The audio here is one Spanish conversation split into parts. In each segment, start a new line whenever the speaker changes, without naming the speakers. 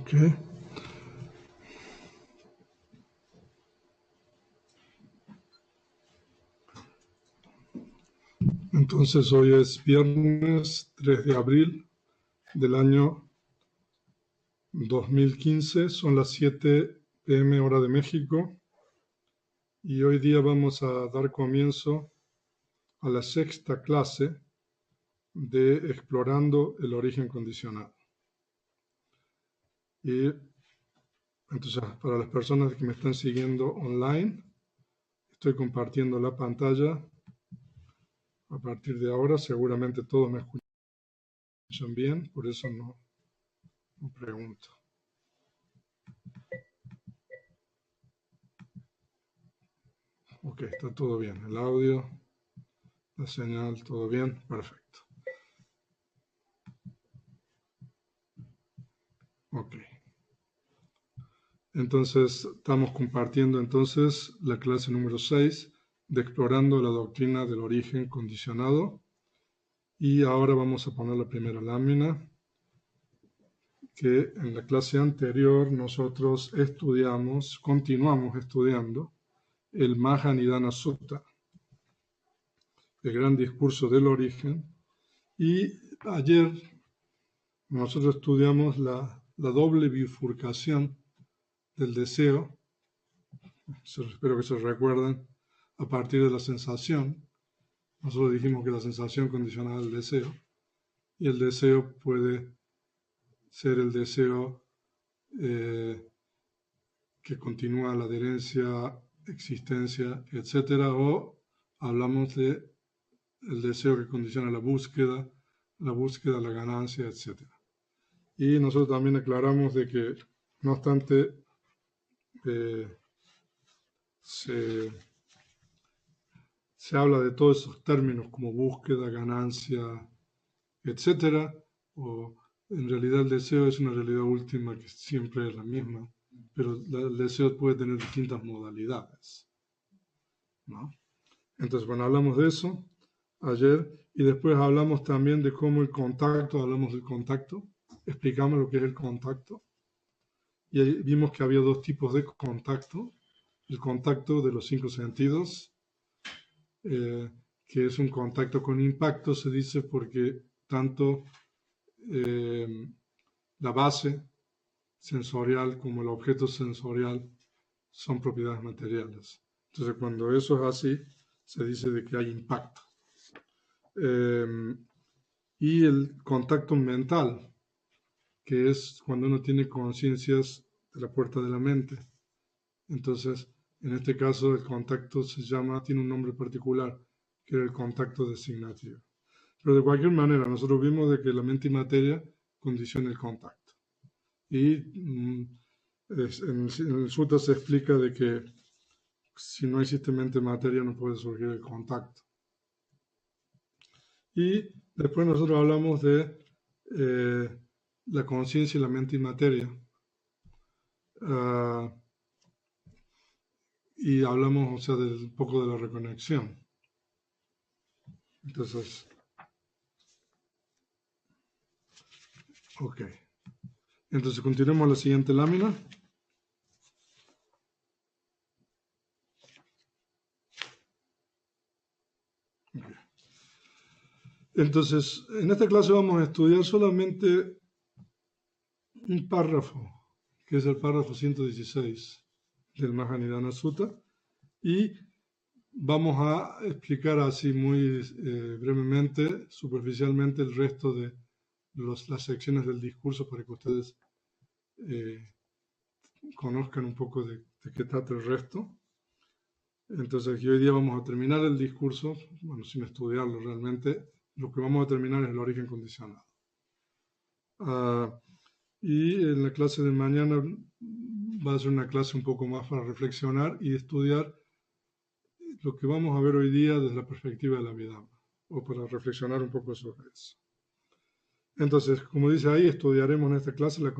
Ok. Entonces hoy es viernes 3 de abril del año 2015, son las 7 p.m. hora de México y hoy día vamos a dar comienzo a la sexta clase de Explorando el Origen Condicional. Y entonces, para las personas que me están siguiendo online, estoy compartiendo la pantalla. A partir de ahora, seguramente todos me escuchan bien, por eso no pregunto. Ok, está todo bien. El audio, la señal, todo bien. Perfecto. Ok. Entonces, estamos compartiendo entonces la clase número 6 de Explorando la Doctrina del Origen Condicionado. Y ahora vamos a poner la primera lámina, que en la clase anterior nosotros continuamos estudiando el Mahanidana Sutta, el gran discurso del origen. Y ayer nosotros estudiamos la doble bifurcación del deseo, espero que se recuerden, a partir de la sensación. Nosotros dijimos que la sensación condiciona al deseo, y el deseo puede ser el deseo que continúa la adherencia, existencia, etcétera, o hablamos de el deseo que condiciona la búsqueda, la ganancia, etcétera. Y nosotros también aclaramos de que, no obstante, se habla de todos esos términos como búsqueda, ganancia, etcétera, o en realidad el deseo es una realidad última que siempre es la misma, pero el deseo puede tener distintas modalidades, ¿no? Entonces, bueno, hablamos de eso ayer y después hablamos también de cómo hablamos del contacto, explicamos lo que es el contacto y ahí vimos que había dos tipos de contacto: el contacto de los 5 sentidos, que es un contacto con impacto, se dice, porque tanto la base sensorial como el objeto sensorial son propiedades materiales. Entonces, cuando eso es así, se dice de que hay impacto. Y el contacto mental, que es cuando uno tiene conciencias de la puerta de la mente. Entonces, en este caso, el contacto tiene un nombre particular, que es el contacto designativo. Pero de cualquier manera, nosotros vimos de que la mente y materia condicionan el contacto. Y en el sutta se explica de que si no existe mente y materia no puede surgir el contacto. Y después nosotros hablamos de la conciencia y la mente y materia. Y hablamos, o sea, un poco de la reconexión. Entonces, ok. Entonces, continuemos la siguiente lámina. Okay. Entonces, en esta clase vamos a estudiar solamente un párrafo, que es el párrafo 116 del Mahanidana Sutta, y vamos a explicar así muy brevemente, superficialmente, el resto de las secciones del discurso para que ustedes conozcan un poco de qué trata el resto. Entonces, hoy día vamos a terminar el discurso, bueno, sin estudiarlo realmente. Lo que vamos a terminar es el origen condicionado. Y en la clase de mañana va a ser una clase un poco más para reflexionar y estudiar lo que vamos a ver hoy día desde la perspectiva de la vida, o para reflexionar un poco sobre eso. Entonces, como dice ahí, estudiaremos en esta clase la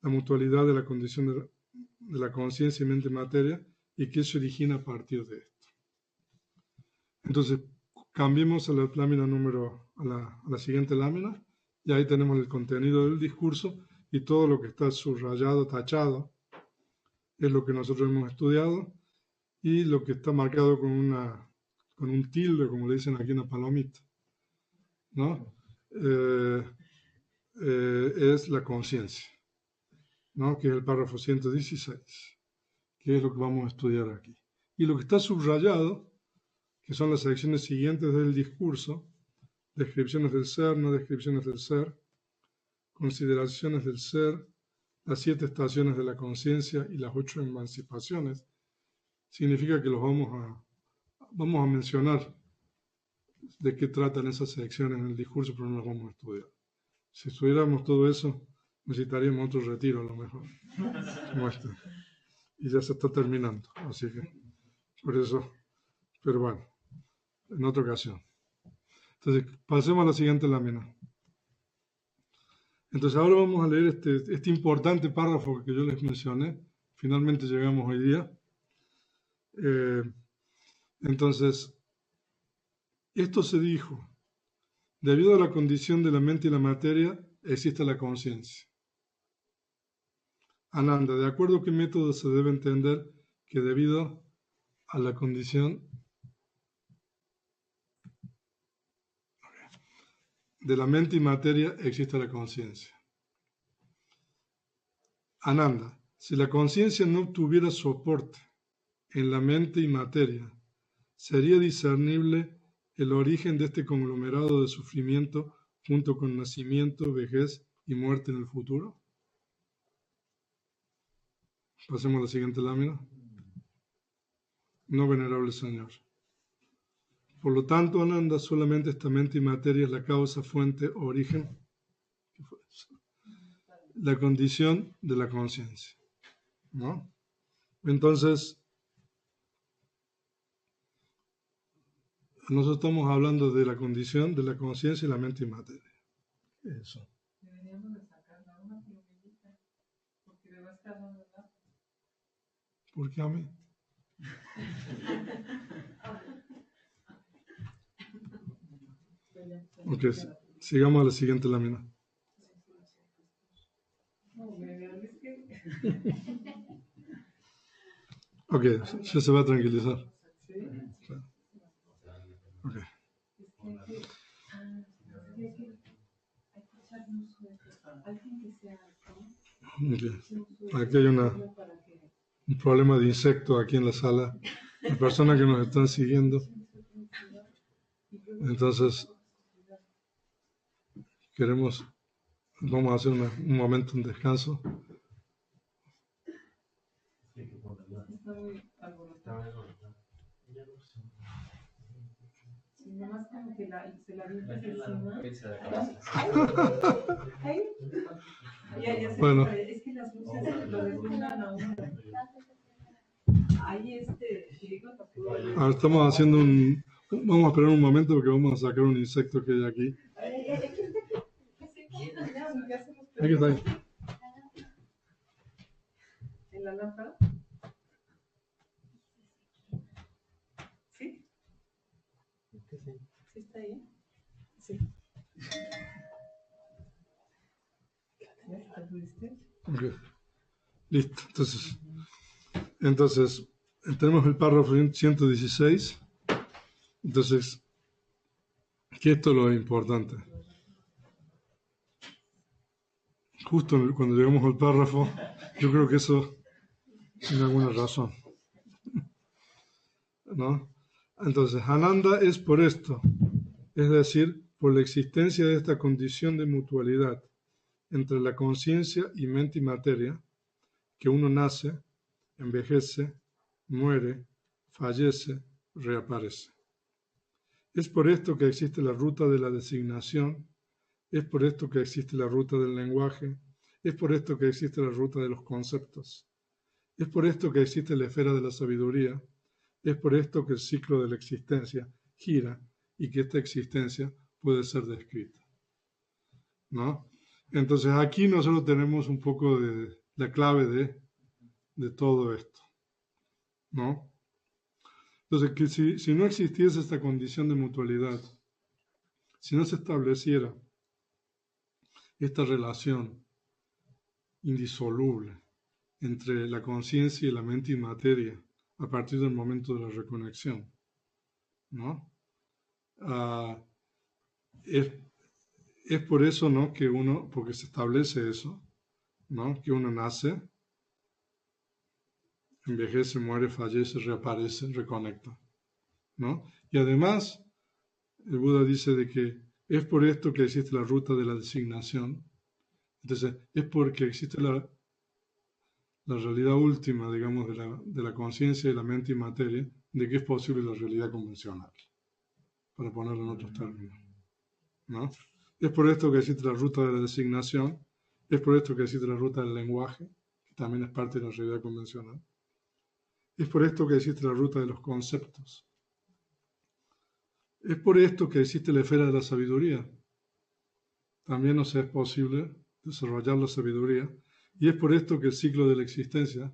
mutualidad de la condición de la conciencia y mente y materia, y qué se origina a partir de esto. Entonces, cambiemos a la siguiente lámina, y ahí tenemos el contenido del discurso, y todo lo que está subrayado, tachado, es lo que nosotros hemos estudiado, y lo que está marcado con un tilde, como le dicen aquí, una palomita, ¿no? Es la conciencia, ¿no? Que es el párrafo 116, que es lo que vamos a estudiar aquí. Y lo que está subrayado, que son las secciones siguientes del discurso: descripciones del ser, no descripciones del ser, consideraciones del ser, las 7 estaciones de la conciencia y las 8 emancipaciones, significa que los vamos a mencionar de qué tratan esas secciones en el discurso, pero no las vamos a estudiar. Si estudiáramos todo eso, necesitaríamos otro retiro a lo mejor, como este. Y ya se está terminando, así que por eso, pero bueno, en otra ocasión. Entonces, pasemos a la siguiente lámina. Entonces, ahora vamos a leer este importante párrafo que yo les mencioné. Finalmente llegamos hoy día. Entonces, esto se dijo: debido a la condición de la mente y la materia, existe la conciencia. Ananda, ¿de acuerdo a qué método se debe entender que debido a la condición de la mente y materia existe la conciencia? Ananda, si la conciencia no tuviera soporte en la mente y materia, ¿sería discernible el origen de este conglomerado de sufrimiento junto con nacimiento, vejez y muerte en el futuro? Pasemos a la siguiente lámina. No, venerable Señor. Por lo tanto, Ananda, solamente esta mente y materia es la causa, fuente, origen, la condición de la conciencia, ¿no? Entonces, nosotros estamos hablando de la condición de la conciencia y la mente y materia. Eso.
Deberíamos de sacarla una plumillita, porque le va a estar dando la...
¿Por qué a mí? Ok, sigamos a la siguiente lámina. Ok, ya se va a tranquilizar. Ok. Okay. Aquí hay un problema de insecto aquí en la sala. Las personas que nos están siguiendo. Entonces, vamos a hacer un momento, un descanso.
Nomás como que se la avientas encima.
Bueno.
Es que las luces lo deslumbran a uno. Ahí
Ahora estamos haciendo vamos a esperar un momento porque vamos a sacar un insecto que hay aquí. Aquí está ahí.
¿En la lámpara? ¿Sí? ¿Sí está ahí? Sí.
Okay. Listo. Entonces, tenemos el párrafo 116. Entonces, que esto es lo importante. Justo cuando llegamos al párrafo, yo creo que eso tiene alguna razón, ¿no? Entonces, Ananda es por esto, es decir, por la existencia de esta condición de mutualidad entre la conciencia y mente y materia, que uno nace, envejece, muere, fallece, reaparece. Es por esto que existe la ruta de la designación, es por esto que existe la ruta del lenguaje, es por esto que existe la ruta de los conceptos, es por esto que existe la esfera de la sabiduría, es por esto que el ciclo de la existencia gira y que esta existencia puede ser descrita, ¿no? Entonces aquí nosotros tenemos un poco de la clave de todo esto, ¿no? Entonces, que si no existiese esta condición de mutualidad, si no se estableciera esta relación indisoluble entre la conciencia y la mente y materia a partir del momento de la reconexión, ¿no? Ah, es, es por eso, ¿no?, que uno, porque se establece eso, ¿no?, que uno nace, envejece, muere, fallece, reaparece, reconecta, ¿no? Y además, el Buda dice de que es por esto que existe la ruta de la designación. Entonces, es porque existe la realidad última, digamos, de la conciencia y la mente y materia, de que es posible la realidad convencional, para ponerlo en otros términos, ¿no? Es por esto que existe la ruta de la designación, es por esto que existe la ruta del lenguaje, que también es parte de la realidad convencional. Es por esto que existe la ruta de los conceptos. Es por esto que existe la esfera de la sabiduría. También nos es posible desarrollar la sabiduría. Y es por esto que el ciclo de la existencia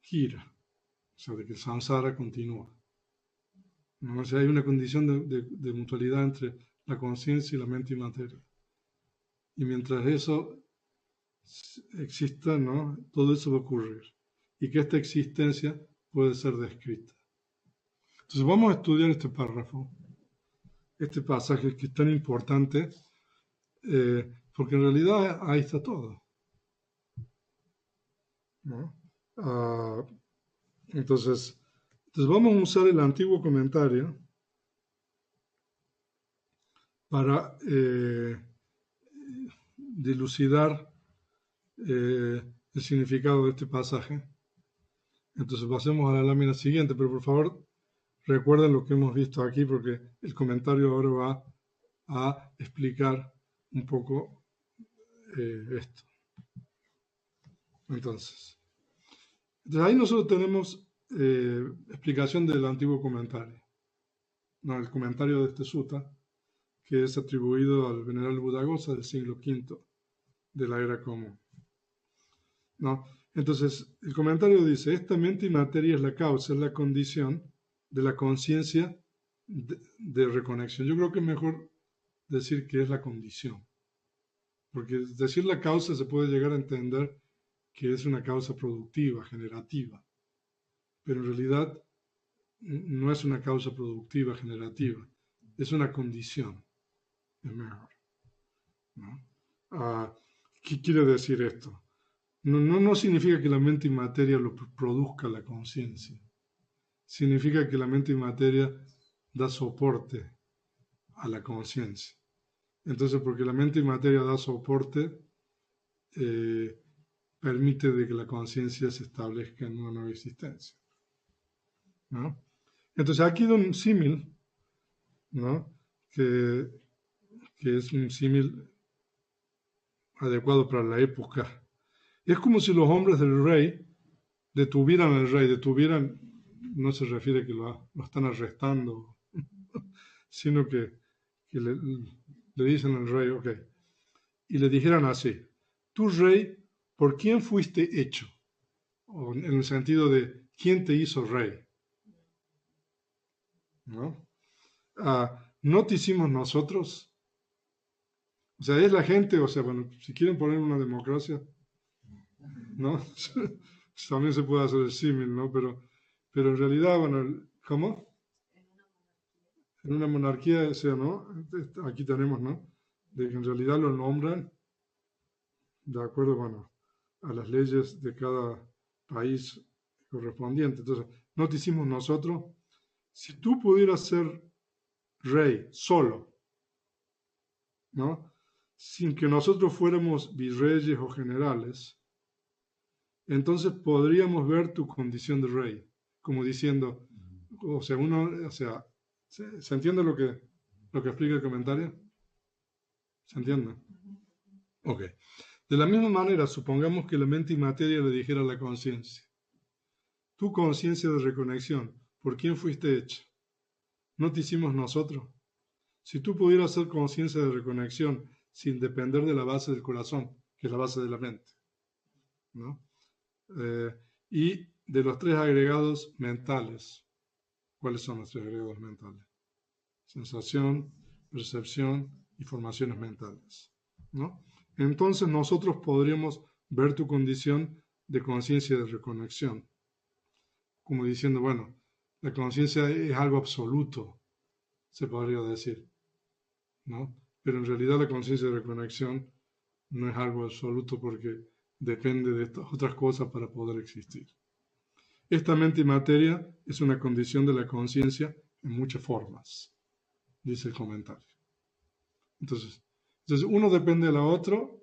gira. O sea, de que el samsara continúa, ¿no? O sea, hay una condición de mutualidad entre la conciencia y la mente y materia. Y mientras eso exista, ¿no?, todo eso va a ocurrir. Y que esta existencia puede ser descrita. Entonces vamos a estudiar este párrafo, este pasaje que es tan importante, porque en realidad ahí está todo, ¿no? Entonces vamos a usar el antiguo comentario para dilucidar el significado de este pasaje. Entonces pasemos a la lámina siguiente, pero por favor recuerden lo que hemos visto aquí, porque el comentario ahora va a explicar un poco esto. Entonces ahí nosotros tenemos explicación del antiguo comentario, no, el comentario de este sutta, que es atribuido al venerable Buddhaghosa del siglo V de la era común, ¿no? Entonces, el comentario dice, esta mente y materia es la causa, es la condición de la conciencia de reconexión. Yo creo que es mejor decir que es la condición, porque decir la causa se puede llegar a entender que es una causa productiva, generativa, pero en realidad no es una causa productiva, generativa, es una condición, es mejor, ¿no? ¿Qué quiere decir esto? No significa que la mente y materia lo produzca la conciencia. Significa que la mente y materia da soporte a la conciencia. Entonces, porque la mente y materia da soporte, permite de que la conciencia se establezca en una nueva existencia, ¿no? Entonces, aquí hay un símil, ¿no?, que es un símil adecuado para la época. Es como si los hombres del rey detuvieran al rey, no se refiere que lo están arrestando, sino que le dicen al rey, ok, y le dijeran así, tú rey, ¿por quién fuiste hecho? O en el sentido de, ¿quién te hizo rey? ¿No? ¿No te hicimos nosotros? O sea, es la gente, o sea, bueno, si quieren poner una democracia, ¿no? También se puede hacer el símil, ¿no? Pero en realidad, bueno, ¿cómo? En una monarquía, o sea, ¿no? Aquí tenemos, ¿no?, de que en realidad lo nombran de acuerdo, bueno, a las leyes de cada país correspondiente. Entonces, no te hicimos nosotros. Si tú pudieras ser rey solo, ¿no?, sin que nosotros fuéramos virreyes o generales, entonces podríamos ver tu condición de rey, como diciendo, o sea, ¿se entiende lo que explica el comentario? ¿Se entiende? Ok. De la misma manera, supongamos que la mente y materia le dijera a la conciencia, tu conciencia de reconexión, ¿por quién fuiste hecha? ¿No te hicimos nosotros? Si tú pudieras hacer conciencia de reconexión sin depender de la base del corazón, que es la base de la mente, ¿no? Y de los tres agregados mentales. ¿Cuáles son los tres agregados mentales? Sensación, percepción y formaciones mentales, ¿no? entonces nosotros podríamos ver tu condición de conciencia de reconexión, como diciendo, bueno, la conciencia es algo absoluto, se podría decir, ¿no? Pero en realidad la conciencia de reconexión no es algo absoluto porque depende de estas otras cosas para poder existir. Esta mente y materia es una condición de la conciencia en muchas formas, dice el comentario. Entonces uno depende de la otro.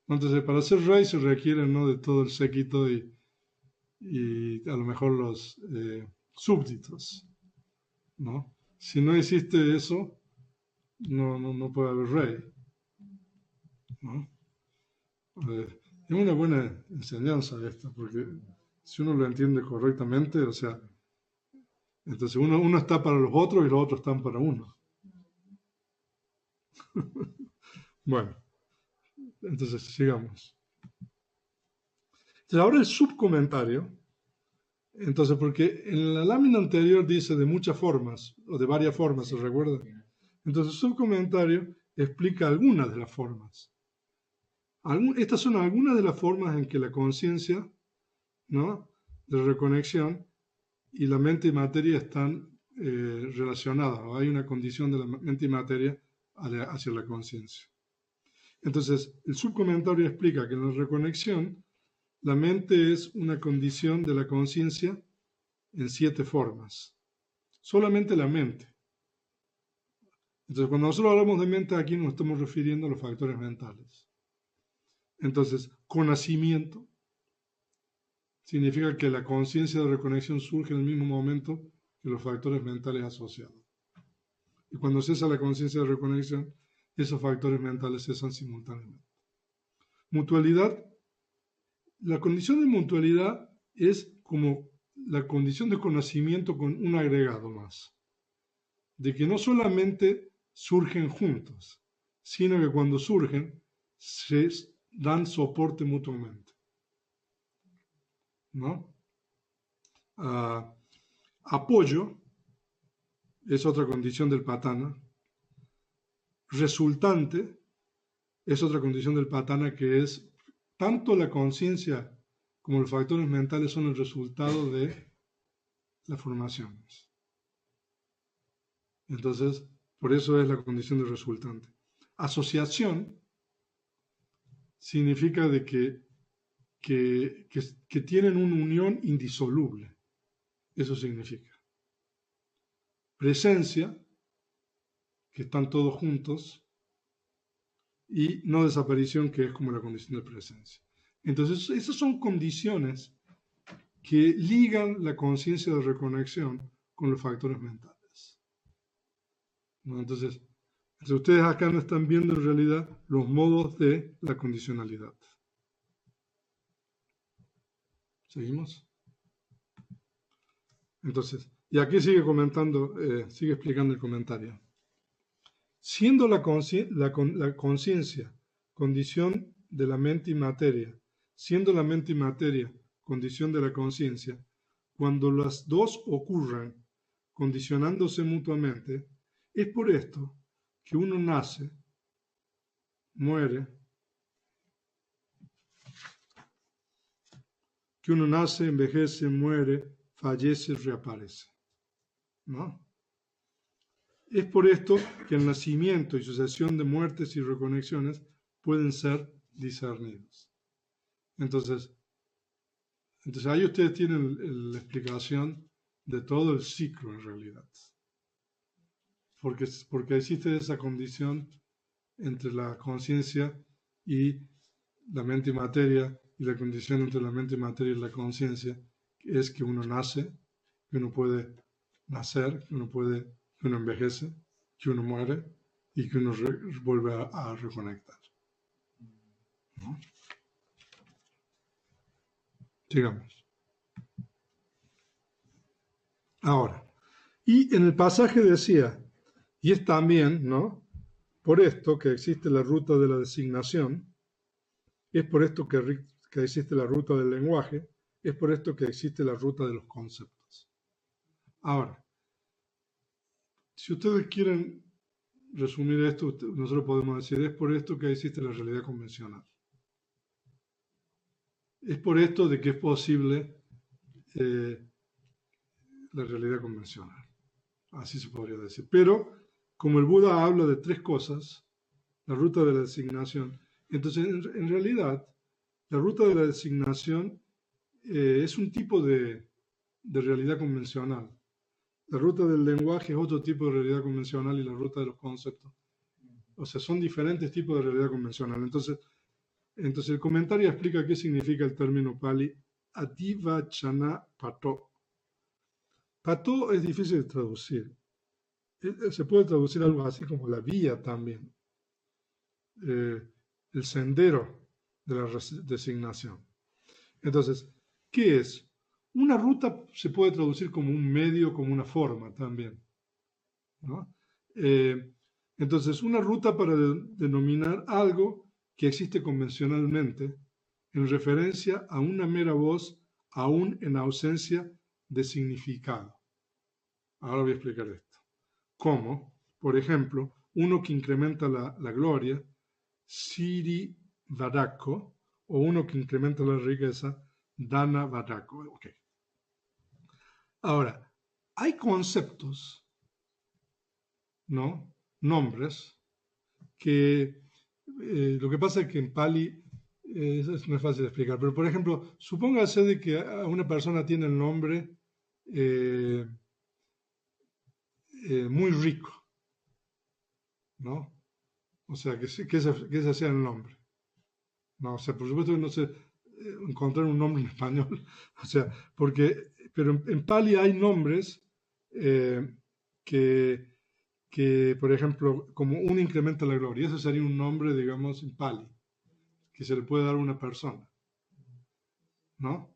Entonces, para ser rey se requiere, ¿no?, de todo el séquito y a lo mejor los súbditos, ¿no? Si no existe eso, no puede haber rey, ¿no? Es una buena enseñanza esta, porque si uno lo entiende correctamente, o sea, entonces uno está para los otros y los otros están para uno. Bueno, entonces sigamos. Entonces, ahora el subcomentario. Entonces, porque en la lámina anterior dice de muchas formas, o de varias formas, ¿se recuerda? Entonces, el subcomentario explica algunas de las formas. Estas son algunas de las formas en que la conciencia, ¿no?, de reconexión y la mente y materia están relacionadas, o hay una condición de la mente y materia hacia la conciencia. Entonces, el subcomentario explica que en la reconexión la mente es una condición de la conciencia en 7 formas. Solamente la mente. Entonces, cuando nosotros hablamos de mente, aquí nos estamos refiriendo a los factores mentales. Entonces, conocimiento significa que la conciencia de reconexión surge en el mismo momento que los factores mentales asociados. Y cuando cesa la conciencia de reconexión, esos factores mentales cesan simultáneamente. Mutualidad. La condición de mutualidad es como la condición de conocimiento con un agregado más. De que no solamente surgen juntos, sino que cuando surgen se dan soporte mutuamente, ¿no? Apoyo es otra condición del patana. Resultante es otra condición del patana, que es tanto la conciencia como los factores mentales son el resultado de las formaciones. Entonces, por eso es la condición de resultante. Asociación significa de que tienen una unión indisoluble. Eso significa. Presencia, que están todos juntos, y no desaparición, que es como la condición de presencia. Entonces, esas son condiciones que ligan la conciencia de reconexión con los factores mentales, ¿no? Entonces, ustedes acá no están viendo en realidad los modos de la condicionalidad. ¿Seguimos? Entonces, y aquí sigue comentando, sigue explicando el comentario. Siendo la conciencia condición de la mente y materia, siendo la mente y materia condición de la conciencia, cuando las dos ocurran condicionándose mutuamente, es por esto que uno nace, muere, envejece, muere, fallece, reaparece, ¿no? Es por esto que el nacimiento y sucesión de muertes y reconexiones pueden ser discernidos. Entonces ahí ustedes tienen la explicación de todo el ciclo en realidad. Porque existe esa condición entre la conciencia y la mente y materia, y la condición entre la mente y materia y la conciencia es que uno nace, que uno puede nacer, que uno envejece, que uno muere y que uno vuelve a reconectar, ¿no? Sigamos. Ahora, y en el pasaje decía, y es también, ¿no?, por esto que existe la ruta de la designación, es por esto que existe la ruta del lenguaje, es por esto que existe la ruta de los conceptos. Ahora, si ustedes quieren resumir esto, nosotros podemos decir, es por esto que existe la realidad convencional. Es por esto de que es posible la realidad convencional. Así se podría decir. Pero, como el Buda habla de tres cosas, la ruta de la designación, entonces en realidad la ruta de la designación es un tipo de realidad convencional. La ruta del lenguaje es otro tipo de realidad convencional y la ruta de los conceptos. O sea, son diferentes tipos de realidad convencional. Entonces el comentario explica qué significa el término pali adivachana pato. Pato es difícil de traducir. Se puede traducir algo así como la vía también. El sendero de la designación. Entonces, ¿qué es? Una ruta se puede traducir como un medio, como una forma también, ¿no? Entonces, una ruta para denominar algo que existe convencionalmente en referencia a una mera voz, aún en ausencia de significado. Ahora voy a explicar esto. ¿Cómo? Por ejemplo, uno que incrementa la gloria, Siri Varako, o uno que incrementa la riqueza, Dana Varako. Okay. Ahora, hay conceptos, ¿no? Nombres, que lo que pasa es que en Pali eso no es fácil de explicar, pero por ejemplo, supóngase de que una persona tiene el nombre muy rico, ¿no? O sea, que ese sea el nombre. No, o sea, por supuesto que no sé encontrar un nombre en español, o sea, pero en Pali hay nombres que, por ejemplo, como un incrementa la gloria, ese sería un nombre, digamos, en Pali, que se le puede dar a una persona, ¿no?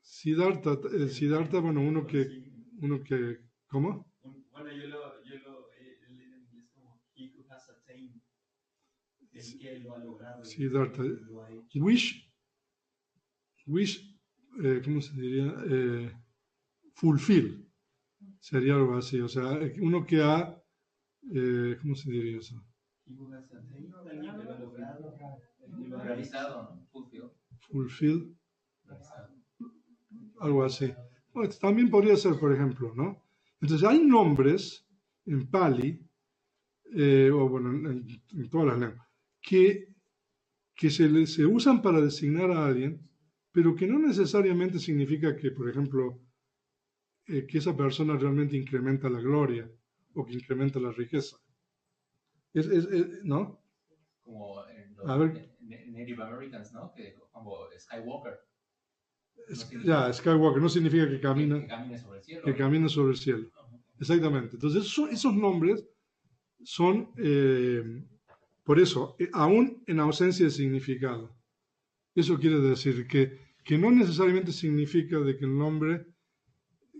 Siddhartha, Siddhartha, bueno, uno que, ¿cómo?
Bueno, yo lo he leído en inglés como he who has attained, el que lo ha logrado.
Siddhartha.
Lo ha hecho.
Wish, ¿cómo se diría? Fulfill, sería algo así, o sea, uno que ha, ¿cómo se diría eso?
He who has attained, alguien que lo ha logrado, lo ha realizado, ¿no?
Fulfill, algo así. Bueno, también podría ser, por ejemplo, ¿no? Entonces hay nombres en Pali, o bueno, en todas las lenguas, que se usan para designar a alguien, pero que no necesariamente significa que, por ejemplo, que esa persona realmente incrementa la gloria o que incrementa la riqueza. ¿No?
Como en los
A ver.
Native Americans, ¿no? Que como Skywalker.
No Skywalker no significa que camina,
que camine sobre el cielo.
Que camine sobre el cielo. Exactamente. Entonces, esos nombres son, por eso, aún en ausencia de significado. Eso quiere decir que no necesariamente significa de que el nombre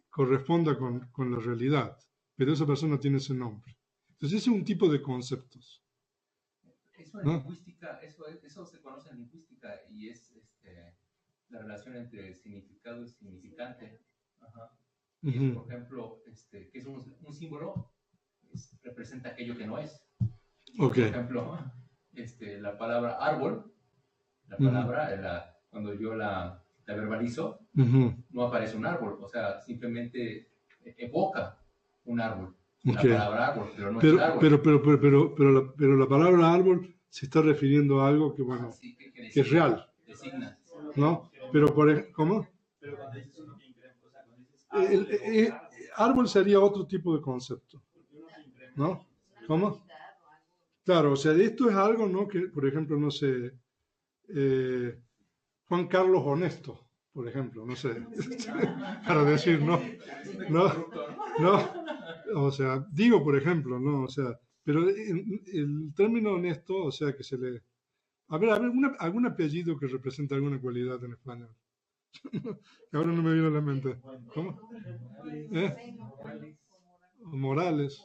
corresponda con la realidad, pero esa persona tiene ese nombre. Entonces, ese es un tipo de conceptos.
Eso en lingüística, eso se conoce en lingüística y es la relación entre significado y significante. Ajá. Y es, por ejemplo, que es un símbolo, representa aquello que no es.
Okay.
Por ejemplo, la palabra árbol, la palabra, cuando yo la verbalizo, no aparece un árbol, o sea, simplemente evoca un árbol.
Okay.
La palabra árbol, pero no es el árbol.
Pero la palabra árbol se está refiriendo a algo que, bueno,
sí, que
es real.
Designa.
¿No? Pero ¿cómo?
Pero cuando dices uno que incrementa, o sea, cuando dices
árbol sería otro tipo de concepto. ¿No? ¿Cómo? Claro, o sea, esto es algo, ¿no? Que, por ejemplo, no sé, Juan Carlos Honesto, por ejemplo, no sé, para decir, no, o sea, digo, por ejemplo, ¿no? O sea, pero el término honesto, o sea, que se le... A ver, algún apellido que represente alguna cualidad en español. Ahora no me viene a la mente. ¿Cómo? Morales.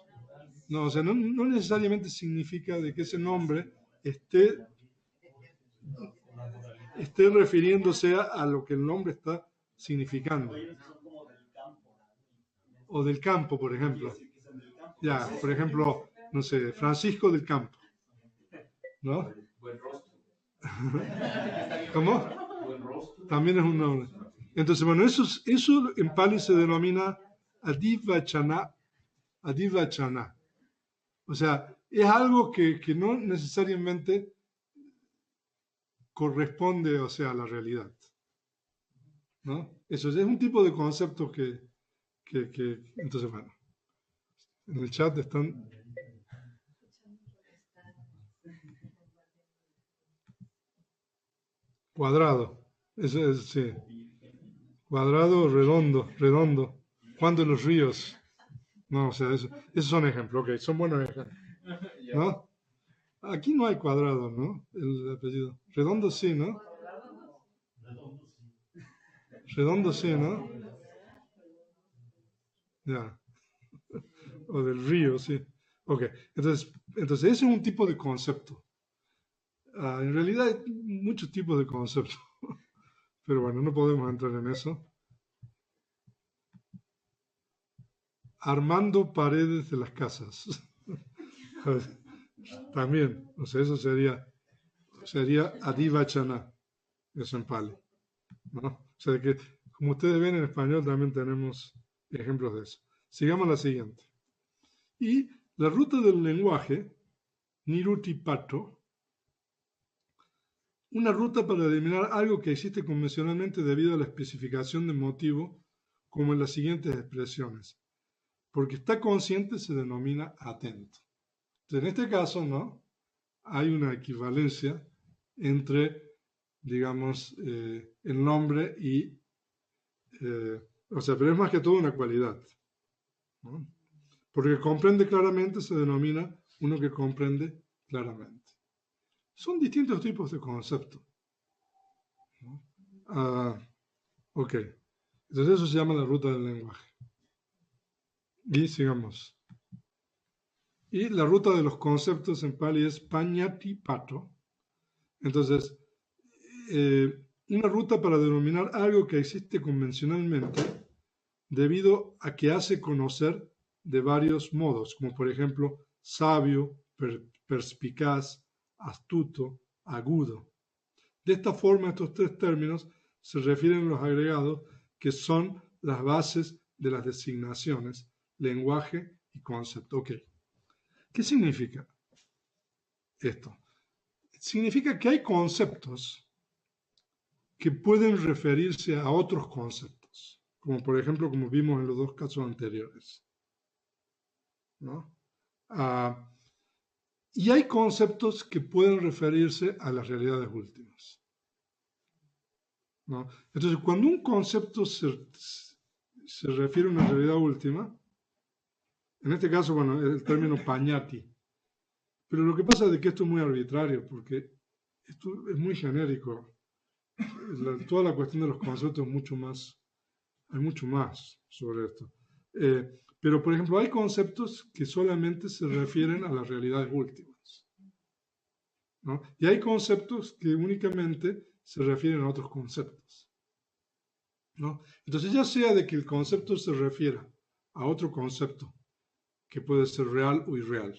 No, o sea, no necesariamente significa de que ese nombre esté refiriéndose a lo que el nombre está significando. O del campo, por ejemplo. Ya, por ejemplo, no sé, Francisco del Campo, ¿no?
Buen rostro.
¿Cómo?
Buen rostro.
También es un nombre. Entonces, bueno, eso en Pali se denomina Adivachana. Adivachana. O sea, es algo que no necesariamente corresponde, o sea, a la realidad, ¿no? Eso es un tipo de concepto entonces, bueno, en el chat están cuadrado, eso es, sí, cuadrado, redondo, Juan de los Ríos, no, o sea, esos son ejemplos, ok, son buenos ejemplos, ¿no? Aquí no hay cuadrado, ¿no? El apellido. Redondo sí, ¿no? Redondo sí, ¿no? Ya. O del río, sí. Ok, entonces ese es un tipo de concepto. En realidad hay muchos tipos de conceptos, pero bueno, no podemos entrar en eso. Armando paredes de las casas. También, o sea, eso sería Adivachana, eso en Pali, ¿no? O sea, que como ustedes ven en español también tenemos ejemplos de eso. Sigamos la siguiente. Y la ruta del lenguaje, Niruti Pato, una ruta para eliminar algo que existe convencionalmente debido a la especificación de motivo, como en las siguientes expresiones. Porque está consciente se denomina atento. Entonces, en este caso, ¿no? Hay una equivalencia entre, digamos, el nombre y, o sea, pero es más que todo una cualidad, ¿no? Porque comprende claramente se denomina uno que comprende claramente. Son distintos tipos de conceptos, ¿no? Ok, entonces eso se llama la ruta del lenguaje. Y sigamos. Y la ruta de los conceptos en Pali es Pañati Pato. Entonces, una ruta para denominar algo que existe convencionalmente debido a que hace conocer de varios modos, como por ejemplo sabio, perspicaz, astuto, agudo. De esta forma, estos tres términos se refieren a los agregados que son las bases de las designaciones, lenguaje y concepto. Ok, ¿qué significa esto? Significa que hay conceptos que pueden referirse a otros conceptos, como por ejemplo, como vimos en los dos casos anteriores, ¿no? Y hay conceptos que pueden referirse a las realidades últimas, ¿no? Entonces, cuando un concepto se refiere a una realidad última, en este caso, bueno, el término pañati, pero lo que pasa es que esto es muy arbitrario, porque esto es muy genérico. Toda la cuestión de los conceptos es mucho más, hay mucho más sobre esto. Pero, por ejemplo, hay conceptos que solamente se refieren a las realidades últimas, ¿no? Y hay conceptos que únicamente se refieren a otros conceptos, ¿no? Entonces, ya sea de que el concepto se refiera a otro concepto, que puede ser real o irreal,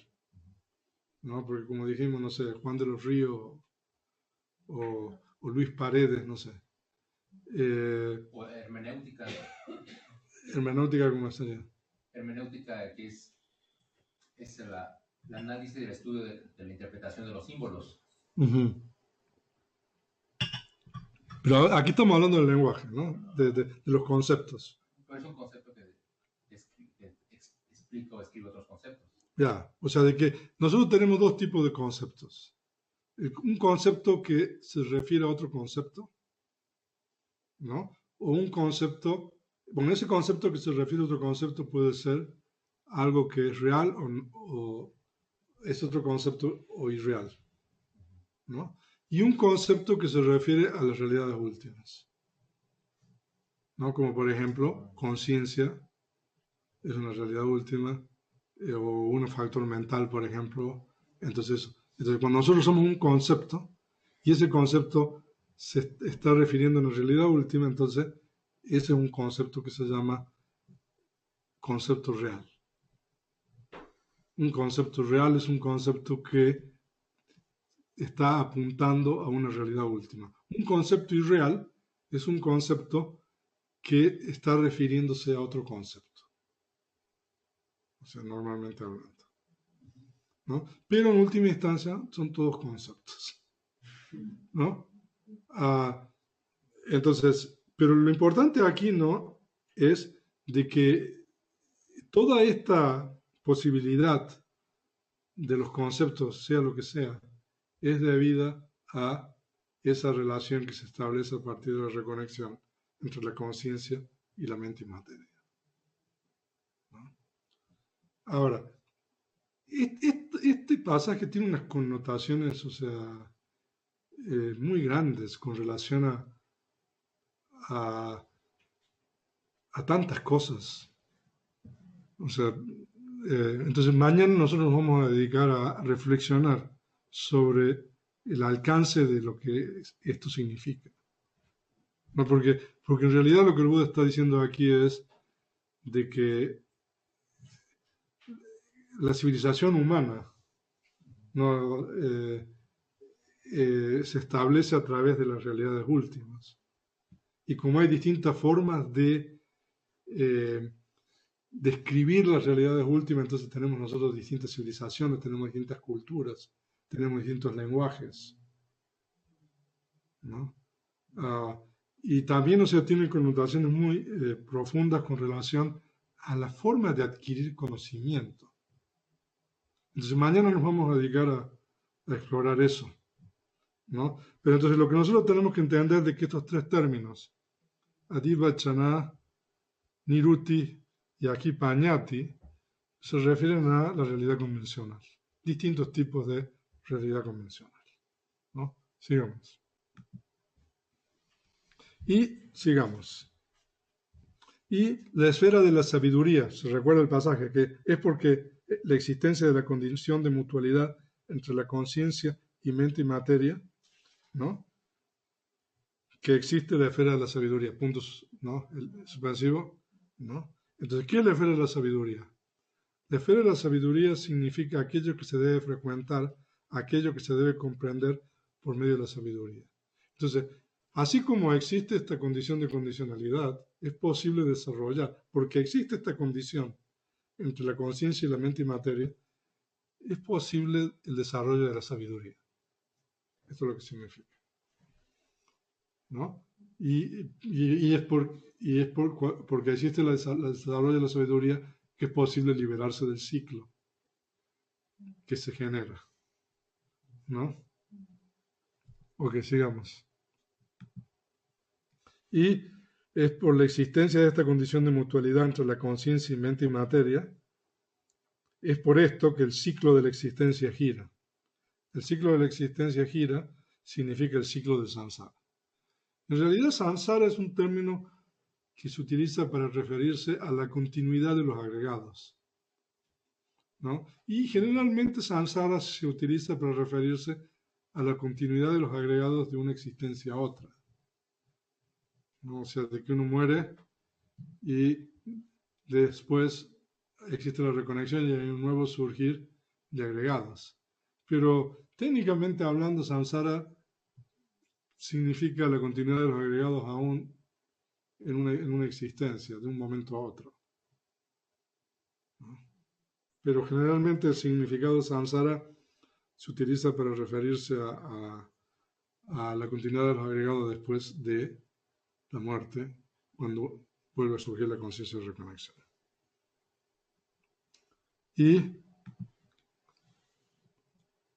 ¿no? Porque como dijimos, no sé, Juan de los Ríos o Luis Paredes, no sé.
O hermenéutica.
Hermenéutica, ¿cómo sería?
Hermenéutica, que es el análisis del estudio de la interpretación de los símbolos.
Uh-huh. Pero aquí estamos hablando del lenguaje, ¿no? De los conceptos.
Pero es un concepto que explica o escribe otros conceptos.
Ya, o sea, de que nosotros tenemos dos tipos de conceptos. Un concepto que se refiere a otro concepto, ¿no? O un concepto, bueno, ese concepto que se refiere a otro concepto puede ser algo que es real o es otro concepto o irreal, ¿no? Y un concepto que se refiere a las realidades últimas, ¿no? Como por ejemplo, conciencia es una realidad última, o un factor mental, por ejemplo. Entonces, cuando nosotros somos un concepto y ese concepto se está refiriendo a una realidad última, entonces ese es un concepto que se llama concepto real, Un concepto real es un concepto que está apuntando a una realidad última. Un concepto irreal es un concepto que está refiriéndose a otro concepto. O sea, normalmente hablando, ¿no? Pero en última instancia son todos conceptos, ¿no? Entonces, pero lo importante aquí, ¿no?, es de que toda esta posibilidad de los conceptos, sea lo que sea, es debida a esa relación que se establece a partir de la reconexión entre la conciencia y la mente y materia, ¿no? Ahora, este pasaje tiene unas connotaciones, o sea, muy grandes con relación a, a tantas cosas. O sea, entonces mañana nosotros nos vamos a dedicar a reflexionar sobre el alcance de lo que esto significa. ¿No? Porque en realidad lo que el Buda está diciendo aquí es de que la civilización humana, ¿no?, se establece a través de las realidades últimas. Y como hay distintas formas de describir las realidades últimas, entonces tenemos nosotros distintas civilizaciones, tenemos distintas culturas, tenemos distintos lenguajes, ¿no? Y también, o sea, tiene connotaciones muy profundas con relación a la forma de adquirir conocimiento. Entonces mañana nos vamos a dedicar a explorar eso, ¿no? Pero entonces lo que nosotros tenemos que entender es de que estos tres términos, adivachana, niruti y aquí pañati, se refieren a la realidad convencional, distintos tipos de realidad convencional, ¿no? Sigamos. Y sigamos. Y la esfera de la sabiduría, se recuerda el pasaje, que es porque la existencia de la condición de mutualidad entre la conciencia y mente y materia, ¿no?, que existe la esfera de la sabiduría, puntos, ¿no?, el suspensivo, ¿no? Entonces, ¿qué es la esfera de la sabiduría? La esfera de la sabiduría significa aquello que se debe frecuentar, aquello que se debe comprender por medio de la sabiduría. Entonces, así como existe esta condición de condicionalidad, es posible desarrollar, porque existe esta condición entre la conciencia y la mente y materia, es posible el desarrollo de la sabiduría. Esto es lo que significa, ¿no? Y es porque existe el desarrollo de la sabiduría que es posible liberarse del ciclo que se genera, ¿no? Ok, sigamos. Y es por la existencia de esta condición de mutualidad entre la conciencia y mente y materia, es por esto que el ciclo de la existencia gira. El ciclo de la existencia gira significa el ciclo del samsara. En realidad, samsara es un término que se utiliza para referirse a la continuidad de los agregados, ¿no? Y generalmente samsara se utiliza para referirse a la continuidad de los agregados de una existencia a otra, ¿no? O sea, de que uno muere y después existe la reconexión y hay un nuevo surgir de agregados. Pero técnicamente hablando, samsara significa la continuidad de los agregados aún en una existencia, de un momento a otro, ¿no? Pero generalmente el significado de samsara se utiliza para referirse a la continuidad de los agregados después de la muerte, cuando vuelve a surgir la conciencia de reconexión. Y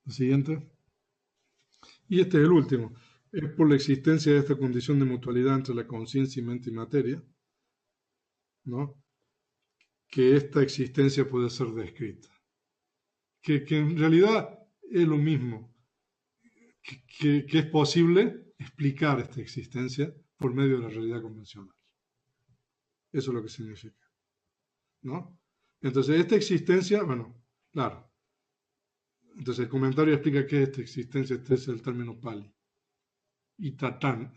el siguiente. Y este es el último. Es por la existencia de esta condición de mutualidad entre la conciencia y mente y materia, ¿no?, que esta existencia puede ser descrita. Que en realidad es lo mismo, que es posible explicar esta existencia por medio de la realidad convencional. Eso es lo que significa, ¿no? Entonces, esta existencia, bueno, claro. Entonces, el comentario explica qué es esta existencia. Este es el término Pali. Y tatán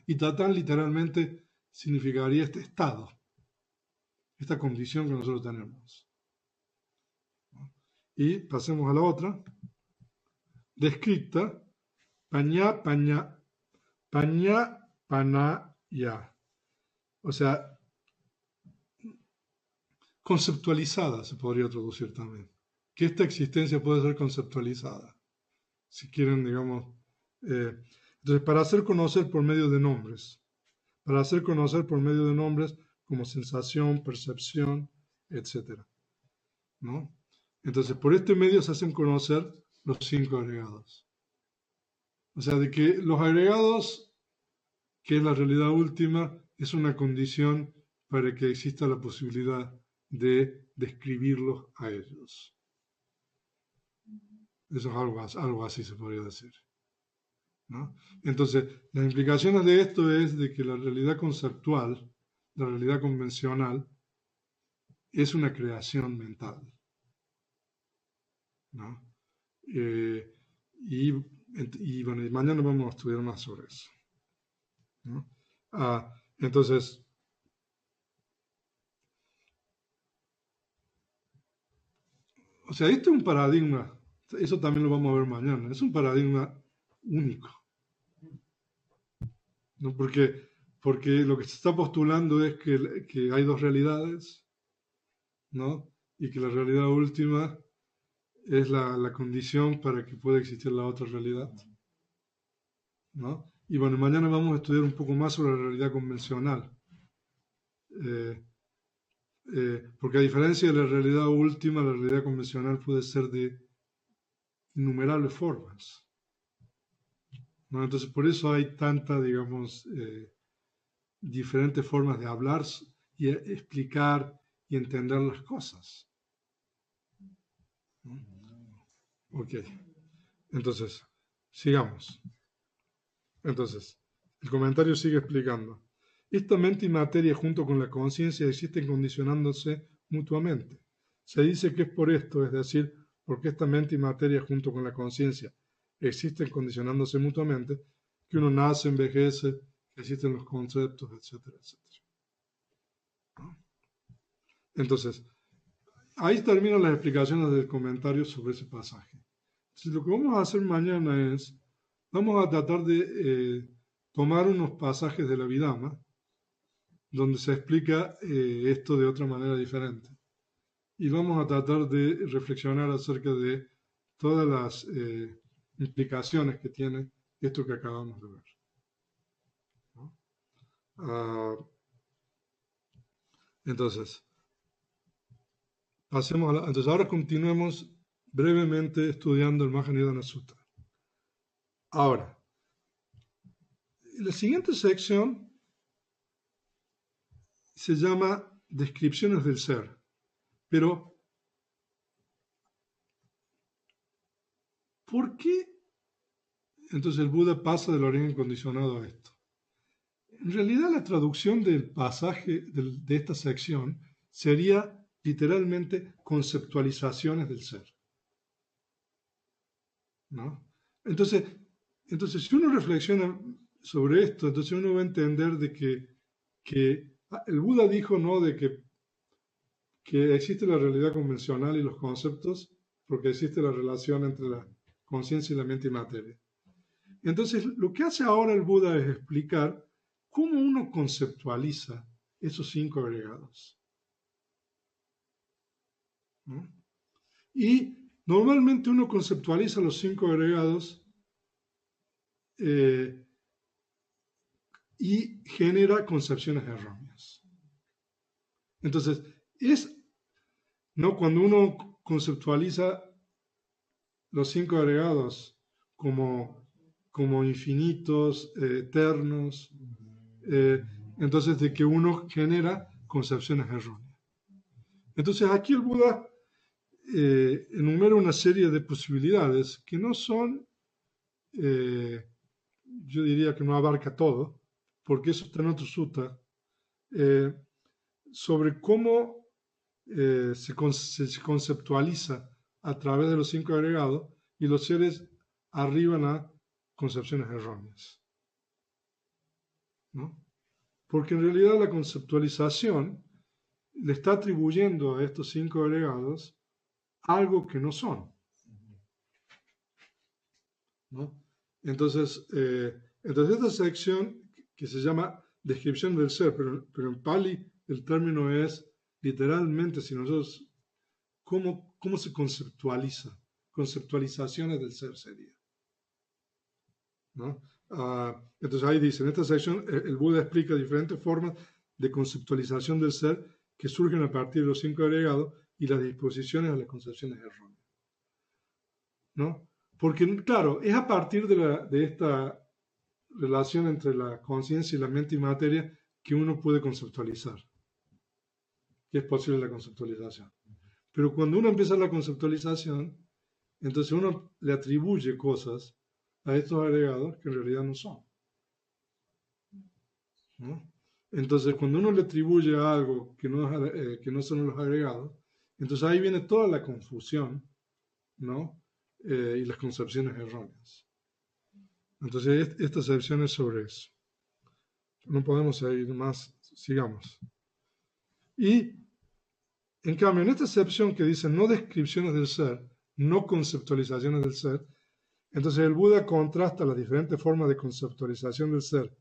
literalmente significaría este estado, esta condición que nosotros tenemos, ¿no? Y pasemos a la otra. Descripta, pañá, pañá, pañá, panaya. O sea, conceptualizada se podría traducir también. Que esta existencia puede ser conceptualizada. Si quieren, digamos. Entonces, para hacer conocer por medio de nombres. Para hacer conocer por medio de nombres como sensación, percepción, etc. ¿No? Entonces, por este medio se hacen conocer los 5 agregados. O sea, de que los agregados, que es la realidad última, es una condición para que exista la posibilidad de describirlos a ellos. Eso es algo así se podría decir, ¿no? Entonces, las implicaciones de esto es de que la realidad conceptual, la realidad convencional, es una creación mental, ¿no? Y bueno, y mañana vamos a estudiar más sobre eso, ¿no? Entonces, o sea, este es un paradigma, eso también lo vamos a ver mañana, es un paradigma único, ¿no? Porque lo que se está postulando es que hay dos realidades, ¿no? Y que la realidad última es la condición para que pueda existir la otra realidad, ¿no? Y bueno, mañana vamos a estudiar un poco más sobre la realidad convencional, porque a diferencia de la realidad última, la realidad convencional puede ser de innumerables formas, ¿no? Entonces, por eso hay tantas, digamos, diferentes formas de hablar y explicar y entender las cosas, ¿no? Ok, entonces, sigamos. Entonces, el comentario sigue explicando. Esta mente y materia junto con la conciencia existen condicionándose mutuamente. Se dice que es por esto, es decir, porque esta mente y materia junto con la conciencia existen condicionándose mutuamente, que uno nace, envejece, que existen los conceptos, etcétera, etcétera. ¿No? Entonces, ahí terminan las explicaciones del comentario sobre ese pasaje. Entonces, lo que vamos a hacer mañana es, vamos a tratar de tomar unos pasajes de la Abhidhamma, donde se explica esto de otra manera diferente. Y vamos a tratar de reflexionar acerca de todas las implicaciones que tiene esto que acabamos de ver, ¿no? Entonces, entonces ahora continuemos brevemente estudiando el Mahanidana Sutta. Ahora, la siguiente sección se llama Descripciones del Ser, pero ¿por qué entonces el Buda pasa del origen condicionado a esto? En realidad la traducción del pasaje de esta sección sería literalmente conceptualizaciones del ser, ¿no? Entonces, si uno reflexiona sobre esto, entonces uno va a entender de que el Buda dijo, ¿no?, de que existe la realidad convencional y los conceptos porque existe la relación entre la conciencia y la mente y materia. Entonces, lo que hace ahora el Buda es explicar cómo uno conceptualiza esos 5 agregados, ¿no? Y normalmente uno conceptualiza los 5 agregados y genera concepciones erróneas. Entonces, ¿no?, cuando uno conceptualiza los 5 agregados como infinitos, eternos, entonces de que uno genera concepciones erróneas. Entonces aquí el Buda enumera una serie de posibilidades que no son, yo diría que no abarca todo, porque eso está en otro sutta, sobre cómo se conceptualiza a través de los 5 agregados y los seres arriban a concepciones erróneas, ¿no? Porque en realidad la conceptualización le está atribuyendo a estos 5 agregados algo que no son, ¿no? Entonces, esta sección que se llama descripción del ser, pero en Pali el término es literalmente, si nosotros, ¿cómo se conceptualiza? Conceptualizaciones del ser sería, ¿no? Entonces ahí dice, en esta sección el Buda explica diferentes formas de conceptualización del ser que surgen a partir de los 5 agregados y las disposiciones a las concepciones erróneas, ¿no? Porque, claro, es a partir de esta relación entre la conciencia y la mente y materia que uno puede conceptualizar, que es posible la conceptualización. Pero cuando uno empieza la conceptualización, entonces uno le atribuye cosas a estos agregados que en realidad no son, ¿no? Entonces, cuando uno le atribuye algo que no son los agregados, entonces ahí viene toda la confusión, ¿no? Y las concepciones erróneas. Entonces, esta sección es sobre eso. No podemos seguir más, sigamos. Y, en cambio, en esta sección que dice no descripciones del ser, no conceptualizaciones del ser, entonces el Buda contrasta las diferentes formas de conceptualización del ser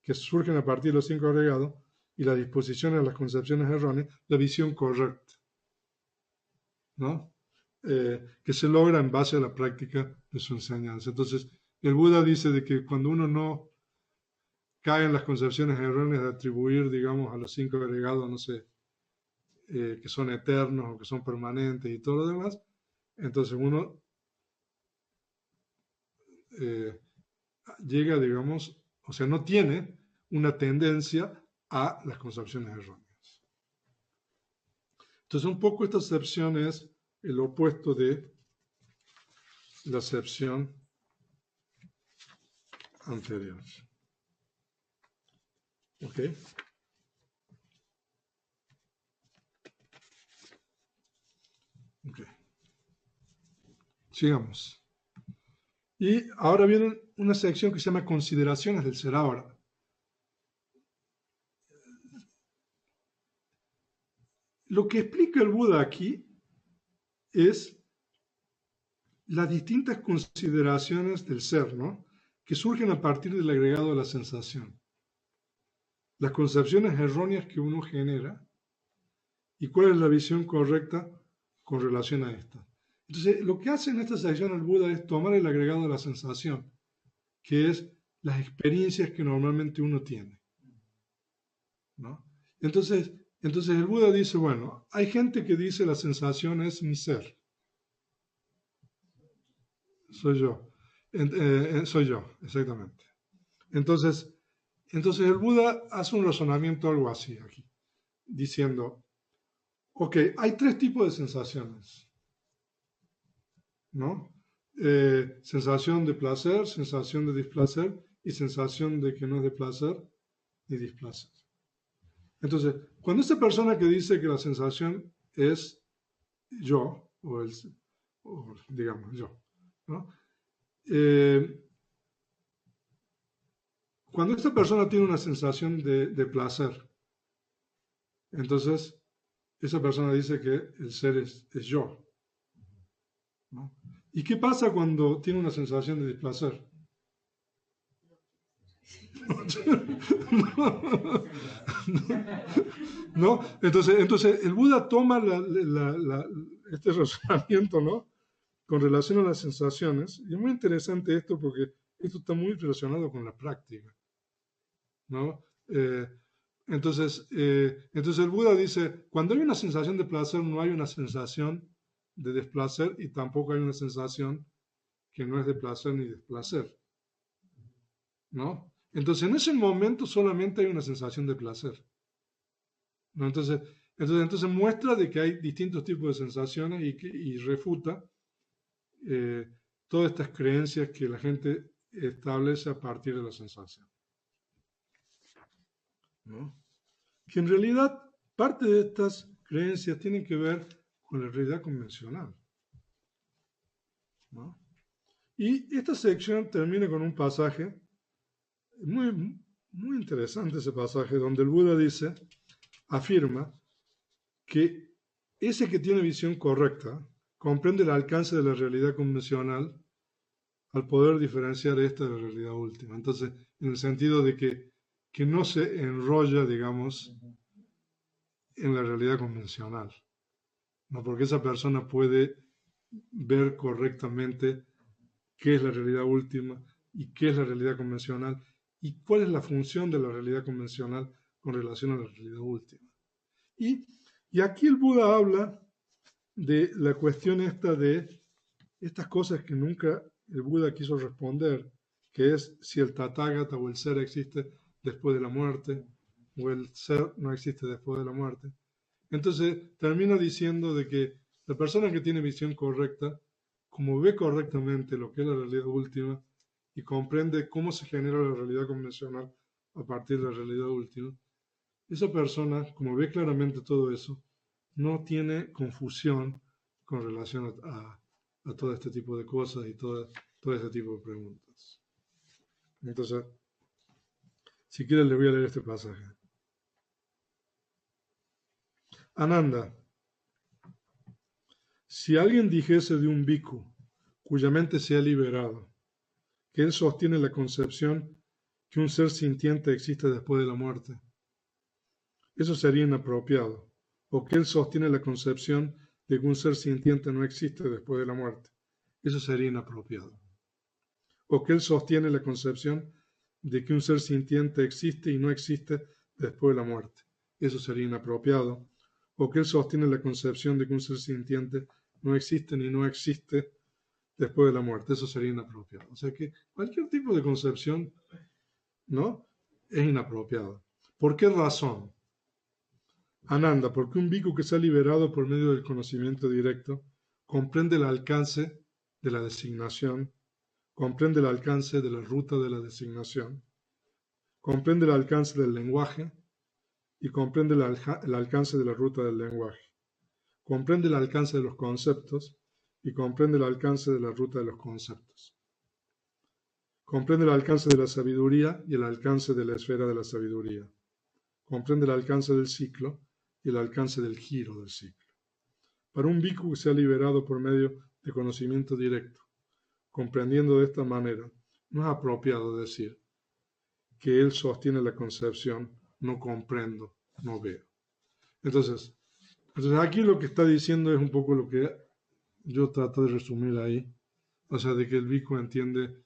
que surgen a partir de los 5 agregados y las disposiciones a las concepciones erróneas, la visión correcta, ¿no? Que se logra en base a la práctica de su enseñanza. Entonces, el Buda dice de que cuando uno no cae en las concepciones erróneas de atribuir, digamos, a los 5 agregados, no sé, que son eternos o que son permanentes y todo lo demás, entonces uno llega, digamos, o sea, no tiene una tendencia a las concepciones erróneas. Entonces, un poco esta acepción es el opuesto de la acepción anterior. ¿Ok? Ok. Sigamos. Y ahora viene una sección que se llama consideraciones del ser ahora. Lo que explica el Buda aquí es las distintas consideraciones del ser, ¿no? Que surgen a partir del agregado de la sensación. Las concepciones erróneas que uno genera y cuál es la visión correcta con relación a esta. Entonces, lo que hace en esta sección el Buda es tomar el agregado de la sensación, que es las experiencias que normalmente uno tiene, ¿no? Entonces el Buda dice, bueno, hay gente que dice la sensación es mi ser. Soy yo. Soy yo, exactamente. Entonces el Buda hace un razonamiento algo así aquí, diciendo, ok, hay 3 tipos de sensaciones, ¿no? Sensación de placer, sensación de displacer y sensación de que no es de placer ni displacer. Entonces, cuando esta persona que dice que la sensación es yo, o digamos yo, ¿no? Cuando esta persona tiene una sensación de placer, entonces esa persona dice que el ser es yo, ¿no? ¿Y qué pasa cuando tiene una sensación de displacer? ¿No? Entonces el Buda toma este razonamiento, ¿no? Con relación a las sensaciones, y es muy interesante esto porque esto está muy relacionado con la práctica, ¿no? Entonces el Buda dice, cuando hay una sensación de placer, no hay una sensación de desplacer y tampoco hay una sensación que no es de placer ni desplacer, ¿no? Entonces en ese momento solamente hay una sensación de placer, ¿no? Entonces muestra de que hay distintos tipos de sensaciones y refuta todas estas creencias que la gente establece a partir de la sensación, ¿no? Que en realidad parte de estas creencias tienen que ver con la realidad convencional, ¿no? Y esta sección termina con un pasaje muy, muy interesante, ese pasaje donde el Buda afirma que ese que tiene visión correcta, comprende el alcance de la realidad convencional al poder diferenciar esta de la realidad última. Entonces, en el sentido de que no se enrolla, digamos, en la realidad convencional, ¿no? Porque esa persona puede ver correctamente qué es la realidad última y qué es la realidad convencional y cuál es la función de la realidad convencional con relación a la realidad última. Y aquí el Buda habla de la cuestión esta de estas cosas que nunca el Buda quiso responder, que es si el Tathagata o el ser existe después de la muerte o el ser no existe después de la muerte. Entonces termina diciendo de que la persona que tiene visión correcta, como ve correctamente lo que es la realidad última y comprende cómo se genera la realidad convencional a partir de la realidad última, esa persona, como ve claramente todo eso, no tiene confusión con relación a todo este tipo de cosas y todo este tipo de preguntas. Entonces, si quieren les voy a leer este pasaje. Ananda, si alguien dijese de un bhikkhu, cuya mente se ha liberado, que él sostiene la concepción que un ser sintiente existe después de la muerte, eso sería inapropiado, o que él sostiene la concepción de que un ser sintiente no existe después de la muerte, eso sería inapropiado, o que él sostiene la concepción de que un ser sintiente existe y no existe después de la muerte, eso sería inapropiado, o que él sostiene la concepción de que un ser sintiente no existe ni no existe después de la muerte, eso sería inapropiado. O sea que cualquier tipo de concepción, ¿no?, es inapropiado. ¿Por qué razón? Ananda, porque un bhikkhu que se ha liberado por medio del conocimiento directo comprende el alcance de la designación, comprende el alcance de la ruta de la designación, comprende el alcance del lenguaje y comprende el alcance de la ruta del lenguaje, comprende el alcance de los conceptos y comprende el alcance de la ruta de los conceptos, comprende el alcance de la sabiduría y el alcance de la esfera de la sabiduría, comprende el alcance del ciclo y el alcance del giro del ciclo. Para un bhikkhu que se ha liberado por medio de conocimiento directo, comprendiendo de esta manera, no es apropiado decir que él sostiene la concepción, no comprendo, no veo. Entonces aquí lo que está diciendo es un poco lo que yo trato de resumir ahí, o sea, de que el bhikkhu entiende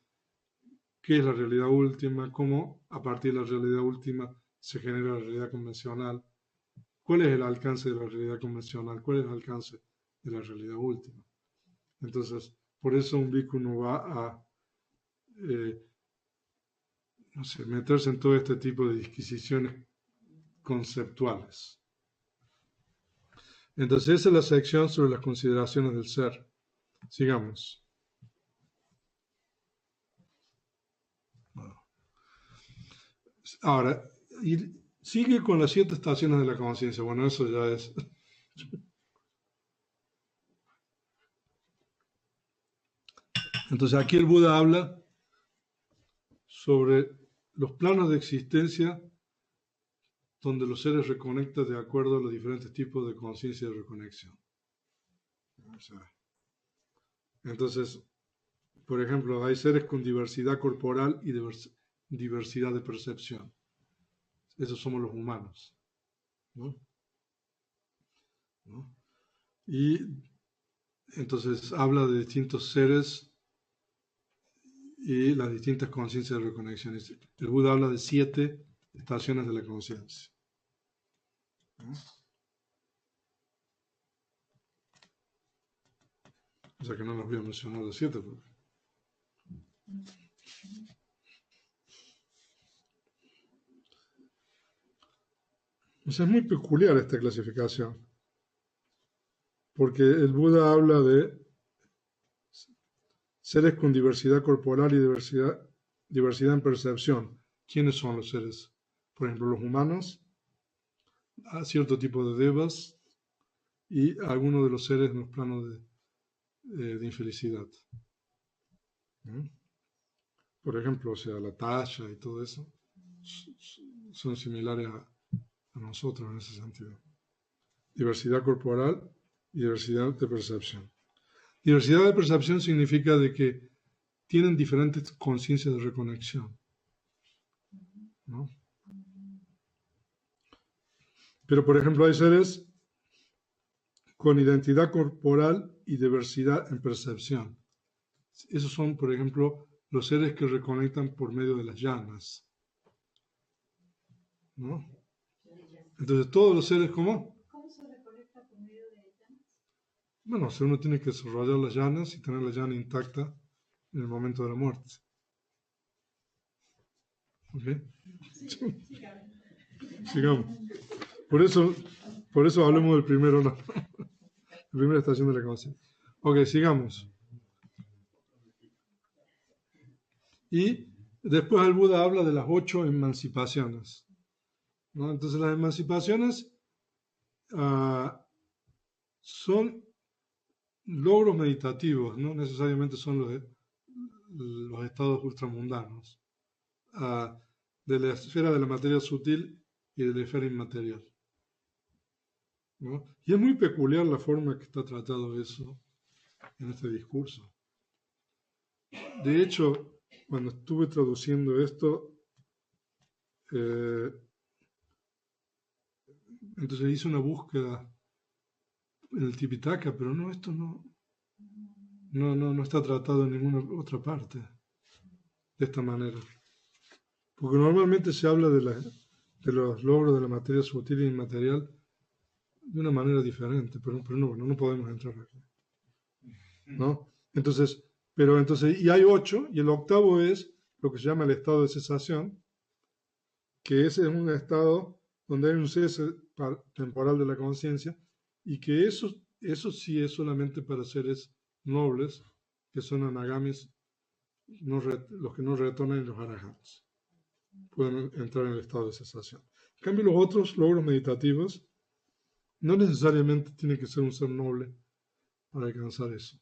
qué es la realidad última, cómo a partir de la realidad última se genera la realidad convencional, cuál es el alcance de la realidad convencional, cuál es el alcance de la realidad última. Entonces, por eso un bhikkhu no va a meterse en todo este tipo de disquisiciones conceptuales. Entonces, esa es la sección sobre las consideraciones del ser. Sigamos. Ahora, y sigue con las 7 estaciones de la conciencia. Bueno, eso ya es... Entonces, aquí el Buda habla sobre los planos de existencia donde los seres reconectan de acuerdo a los diferentes tipos de conciencia de reconexión. Entonces, por ejemplo, hay seres con diversidad corporal y diversidad de percepción. Esos somos los humanos, ¿no? Y entonces habla de distintos seres y las distintas conciencias de reconexión. El Buda habla de 7 estaciones de la conciencia. O sea que no las voy a mencionar las 7. O sea, es muy peculiar esta clasificación, porque el Buda habla de seres con diversidad corporal y diversidad en percepción. ¿Quiénes son los seres? Por ejemplo, los humanos, a cierto tipo de devas y algunos de los seres en los planos de infelicidad. Por ejemplo, o sea, la talla y todo eso son similares a nosotros en ese sentido. Diversidad corporal y diversidad de percepción. Diversidad de percepción significa de que tienen diferentes conciencias de reconexión, ¿no? Pero, por ejemplo, hay seres con identidad corporal y diversidad en percepción. Esos son, por ejemplo, los seres que reconectan por medio de las llanas, ¿no? Entonces, todos los seres, ¿cómo?
¿Cómo se reconecta por medio de llanas?
Bueno, si uno tiene que desarrollar las llanas y tener la llana intacta en el momento de la muerte. ¿Ok? Sigamos. Por eso hablemos del primero, no. La primera estación de la conciencia. Ok, sigamos. Y después el Buda habla de las 8 emancipaciones, ¿no? Entonces las emancipaciones son logros meditativos, no necesariamente son los estados ultramundanos, de la esfera de la materia sutil y de la esfera inmaterial, ¿no? Y es muy peculiar la forma que está tratado eso en este discurso. De hecho, cuando estuve traduciendo esto, entonces hice una búsqueda en el Tipitaka, pero no, esto no está tratado en ninguna otra parte de esta manera. Porque normalmente se habla de los logros de la materia sutil e inmaterial de una manera diferente, pero no podemos entrar aquí, ¿no? Entonces, y hay 8, y el octavo es lo que se llama el estado de cesación, que ese es un estado donde hay un cese temporal de la conciencia, y que eso sí es solamente para seres nobles, que son anagamis, los que no retornan, y los arahants pueden entrar en el estado de cesación. En cambio, los otros logros meditativos no necesariamente tiene que ser un ser noble para alcanzar eso,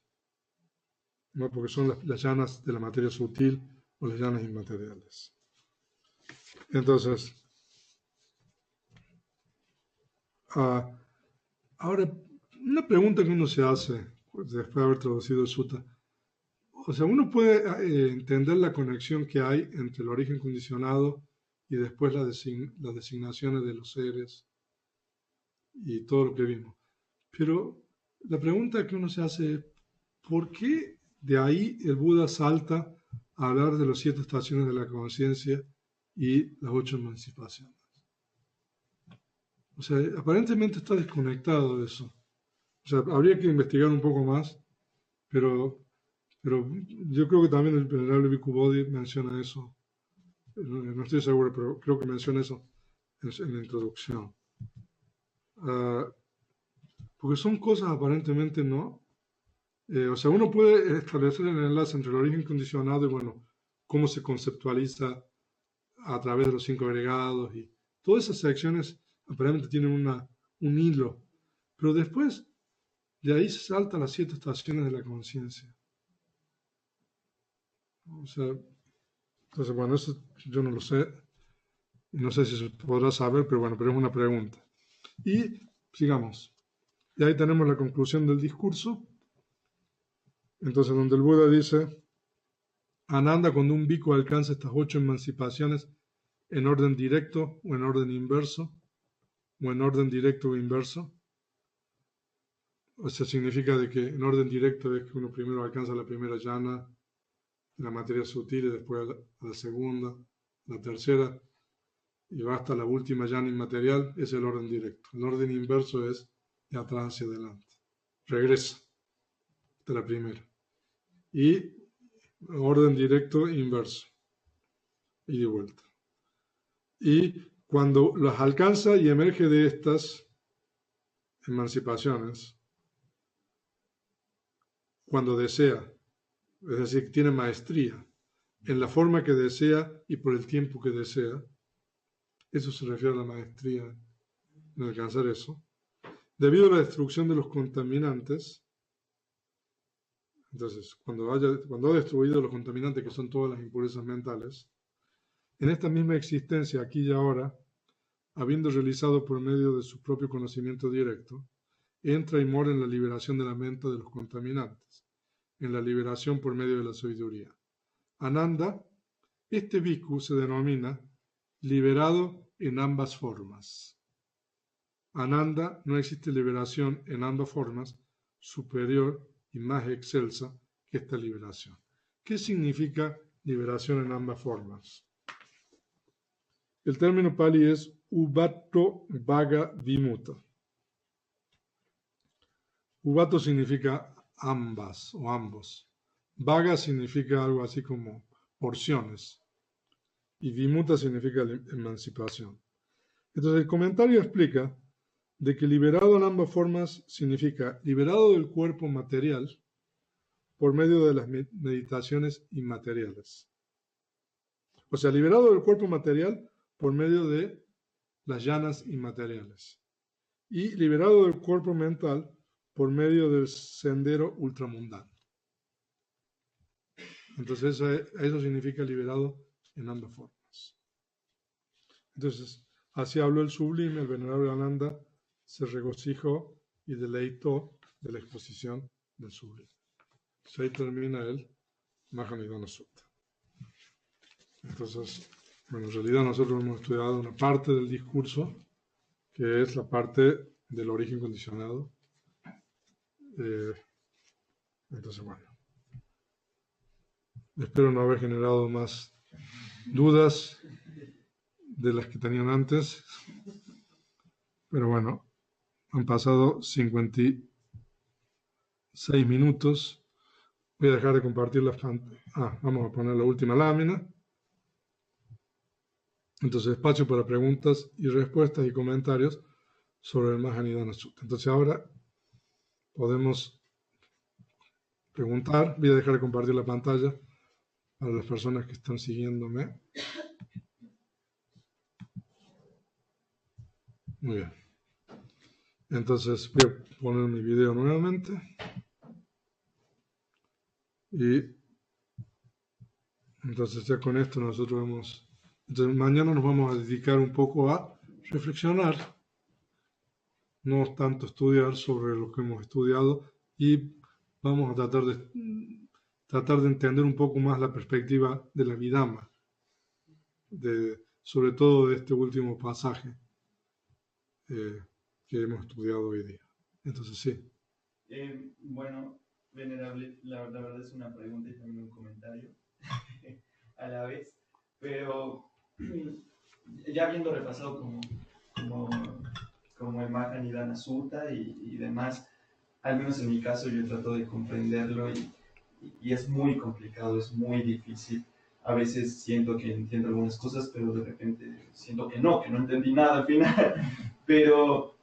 ¿no? Porque son las llanas de la materia sutil o las llanas inmateriales. Entonces, ahora, una pregunta que uno se hace después de haber traducido el sutta. O sea, uno puede entender la conexión que hay entre el origen condicionado y después las designaciones de los seres y todo lo que vimos. Pero la pregunta que uno se hace es, ¿por qué de ahí el Buda salta a hablar de las 7 estaciones de la conciencia y las 8 emancipaciones? O sea, aparentemente está desconectado de eso. O sea, habría que investigar un poco más, pero yo creo que también el venerable Bhikkhu Bodhi menciona eso. No estoy seguro, pero creo que menciona eso en la introducción. Porque son cosas aparentemente no. O sea, uno puede establecer el enlace entre el origen condicionado y, bueno, cómo se conceptualiza a través de los 5 agregados, y todas esas secciones aparentemente tienen un hilo. Pero después, de ahí se saltan las 7 estaciones de la conciencia. O sea, entonces, bueno, eso yo no lo sé. No sé si se podrá saber, pero bueno, pero es una pregunta. Y sigamos. Y ahí tenemos la conclusión del discurso. Entonces, donde el Buda dice, Ananda, cuando un bhikkhu alcanza estas 8 emancipaciones en orden directo o en orden inverso, o en orden directo o inverso, o sea, significa de que en orden directo es que uno primero alcanza la primera llana, la materia sutil, y después a la segunda, la tercera, y va hasta la última llana inmaterial, es el orden directo. El orden inverso es de atrás hacia adelante. Regresa de la primera. Y orden directo inverso. Y de vuelta. Y cuando las alcanza y emerge de estas emancipaciones, cuando desea, es decir, tiene maestría en la forma que desea y por el tiempo que desea, eso se refiere a la maestría en alcanzar eso, debido a la destrucción de los contaminantes. Entonces, cuando ha destruido los contaminantes, que son todas las impurezas mentales, en esta misma existencia, aquí y ahora, habiendo realizado por medio de su propio conocimiento directo, entra y mora en la liberación de la mente de los contaminantes. en la liberación por medio de la sabiduría. Ananda, este bhikkhu se denomina liberado en ambas formas. Ananda, no existe liberación en ambas formas superior y más excelsa que esta liberación. ¿Qué significa liberación en ambas formas? El término pali es Ubato Vaga Vimuta. Ubato significa ambas o ambos. Vaga significa algo así como porciones. Y Vimuta significa emancipación. Entonces el comentario explica de que liberado en ambas formas significa liberado del cuerpo material por medio de las meditaciones inmateriales. O sea, liberado del cuerpo material por medio de las llanas inmateriales. Y liberado del cuerpo mental por medio del sendero ultramundano. Entonces eso significa liberado en ambas formas. Entonces, así habló el sublime, el venerable Ananda se regocijó y deleitó de la exposición del sublime. Ahí termina el Mahanidana Sutta. Entonces, bueno, en realidad nosotros hemos estudiado una parte del discurso, que es la parte del origen condicionado. Entonces, bueno, espero no haber generado más dudas de las que tenían antes, pero bueno, han pasado 56 minutos. Voy a dejar de compartir la pantalla. Vamos a poner la última lámina. Entonces, espacio para preguntas y respuestas y comentarios sobre el Mahanidana Sutta. Entonces, ahora podemos preguntar. Voy a dejar de compartir la pantalla para las personas que están siguiéndome. Muy bien. Entonces, voy a poner mi video nuevamente. Y entonces ya con esto nosotros vamos... Entonces mañana nos vamos a dedicar un poco a reflexionar, no tanto estudiar sobre lo que hemos estudiado, y vamos a tratar de entender un poco más la perspectiva de la Vidama, sobre todo de este último pasaje que hemos estudiado hoy día. Entonces sí.
Bueno, venerable, la verdad es una pregunta y también un comentario a la vez, pero ya habiendo repasado como el Mahanidana Sutta y demás, al menos en mi caso yo trato de comprenderlo y es muy complicado, es muy difícil. A veces siento que entiendo algunas cosas, pero de repente siento que no entendí nada al final. Pero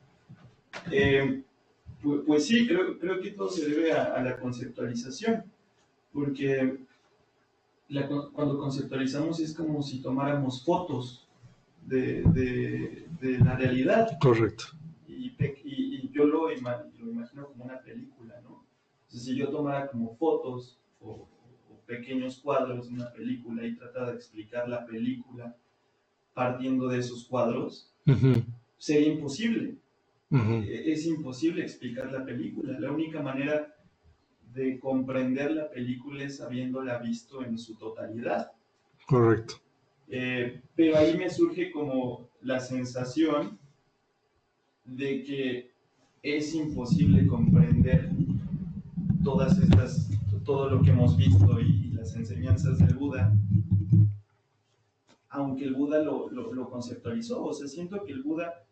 pues sí, creo que todo se debe a la conceptualización, porque cuando conceptualizamos es como si tomáramos fotos de la realidad.
Correcto.
Y yo lo imagino como una película, ¿no? Entonces, si yo tomara como fotos o pequeños cuadros de una película y tratara de explicar la película partiendo de esos cuadros, sería imposible. Es imposible explicar la película. La única manera de comprender la película es habiéndola visto en su totalidad.
Correcto.
Pero ahí me surge como la sensación de que es imposible comprender todo lo que hemos visto y las enseñanzas del Buda, aunque el Buda lo conceptualizó. O sea, siento que el Buda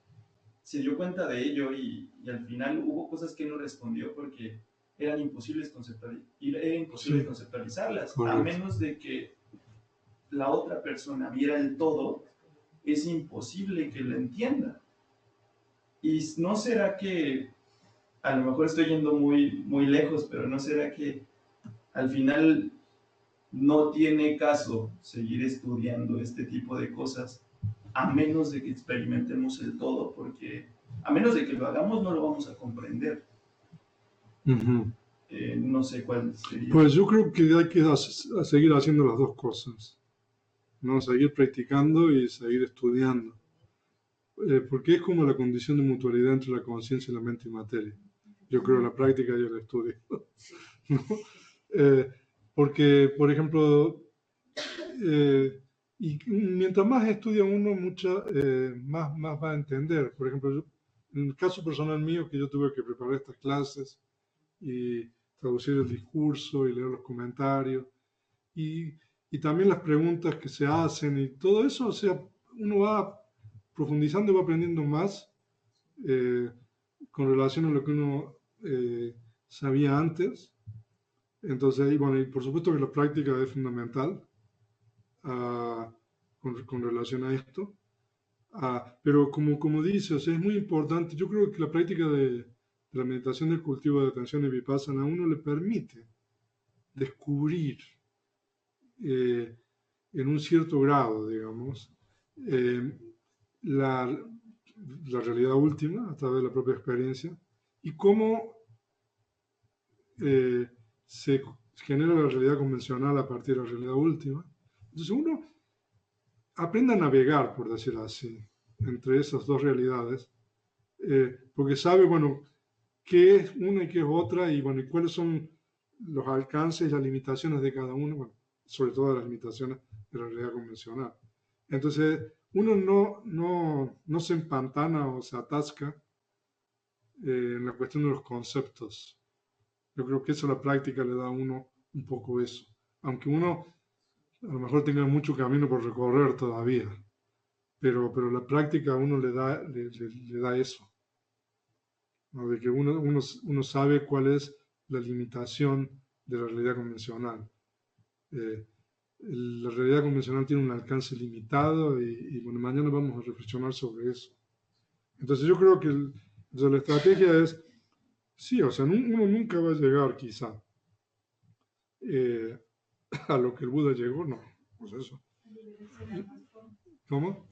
se dio cuenta de ello y al final hubo cosas que no respondió porque eran imposibles conceptualizarlas. Correcto. A menos de que la otra persona viera el todo, es imposible que lo entienda. ¿Y no será que, a lo mejor estoy yendo muy, muy lejos, pero no será que al final no tiene caso seguir estudiando este tipo de cosas a menos de que experimentemos el todo? Porque a menos de que lo hagamos no lo vamos a comprender. No sé cuál sería.
Pues yo creo que hay que seguir haciendo las dos cosas, ¿no? Seguir practicando y seguir estudiando. Porque es como la condición de mutualidad entre la conciencia y la mente y materia. Yo creo la práctica y el estudio, ¿no? Porque, por ejemplo, y mientras más estudia uno, más va a entender. Por ejemplo, en el caso personal mío, que yo tuve que preparar estas clases y traducir el discurso y leer los comentarios y, y también las preguntas que se hacen y todo eso, o sea, uno va profundizando y va aprendiendo más eh, con relación a lo que uno sabía antes. Entonces, y bueno, y por supuesto que la práctica es fundamental con relación a esto. Pero como dice, o sea, es muy importante. Yo creo que la práctica de la meditación del cultivo de atención y vipassana a uno le permite descubrir en un cierto grado, digamos, eh, la, la realidad última a través de la propia experiencia y cómo se genera la realidad convencional a partir de la realidad última. Entonces uno aprende a navegar, por decirlo así, entre esas dos realidades, porque sabe, bueno, qué es una y qué es otra, y bueno, y cuáles son los alcances y las limitaciones de cada uno, bueno, sobre todo las limitaciones de la realidad convencional. Entonces, uno no se empantana o se atasca en la cuestión de los conceptos. Yo creo que eso la práctica le da a uno un poco eso. Aunque uno a lo mejor tenga mucho camino por recorrer todavía, pero la práctica a uno le da eso, ¿no? De que uno sabe cuál es la limitación de la realidad convencional. La realidad convencional tiene un alcance limitado y bueno, mañana vamos a reflexionar sobre eso. Entonces yo creo que entonces la estrategia es, sí, o sea, uno nunca va a llegar quizá a lo que el Buda llegó, no, pues eso. ¿Cómo?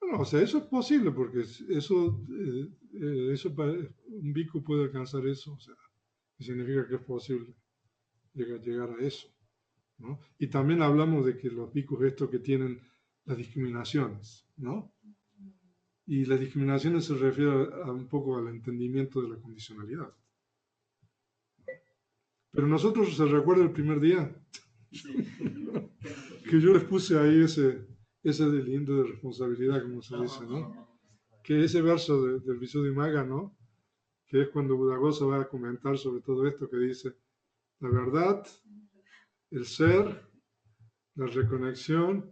No, o sea, eso es posible porque un bhikkhu puede alcanzar eso, o sea, significa que es posible llegar a eso, ¿no? Y también hablamos de que los bhikkhus estos que tienen las discriminaciones, ¿no? Y las discriminaciones se refieren a un poco al entendimiento de la condicionalidad. Pero nosotros, ¿se recuerda el primer día?
Sí.
Que yo les puse ahí ese lindo de responsabilidad, como se dice, ¿no? Que ese verso del Visuddhimagga, ¿no? Que es cuando Buddhaghosa va a comentar sobre todo esto, que dice, la verdad, el ser, la reconexión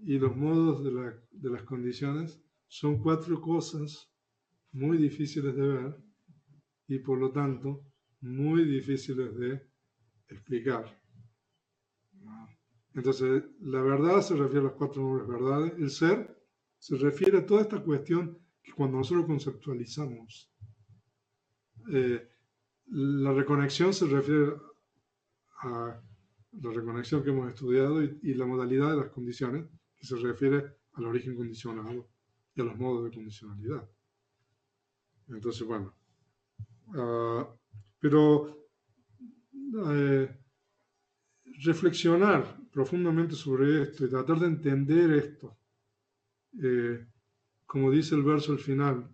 y los modos de las condiciones son 4 cosas muy difíciles de ver y por lo tanto muy difíciles de explicar. Entonces, la verdad se refiere a las 4 nobles verdades. El ser se refiere a toda esta cuestión que cuando nosotros conceptualizamos. La reconexión se refiere a la reconexión que hemos estudiado y la modalidad de las condiciones, que se refiere al origen condicionado y a los modos de condicionalidad. Entonces, bueno. Pero reflexionar profundamente sobre esto y tratar de entender esto, como dice el verso al final,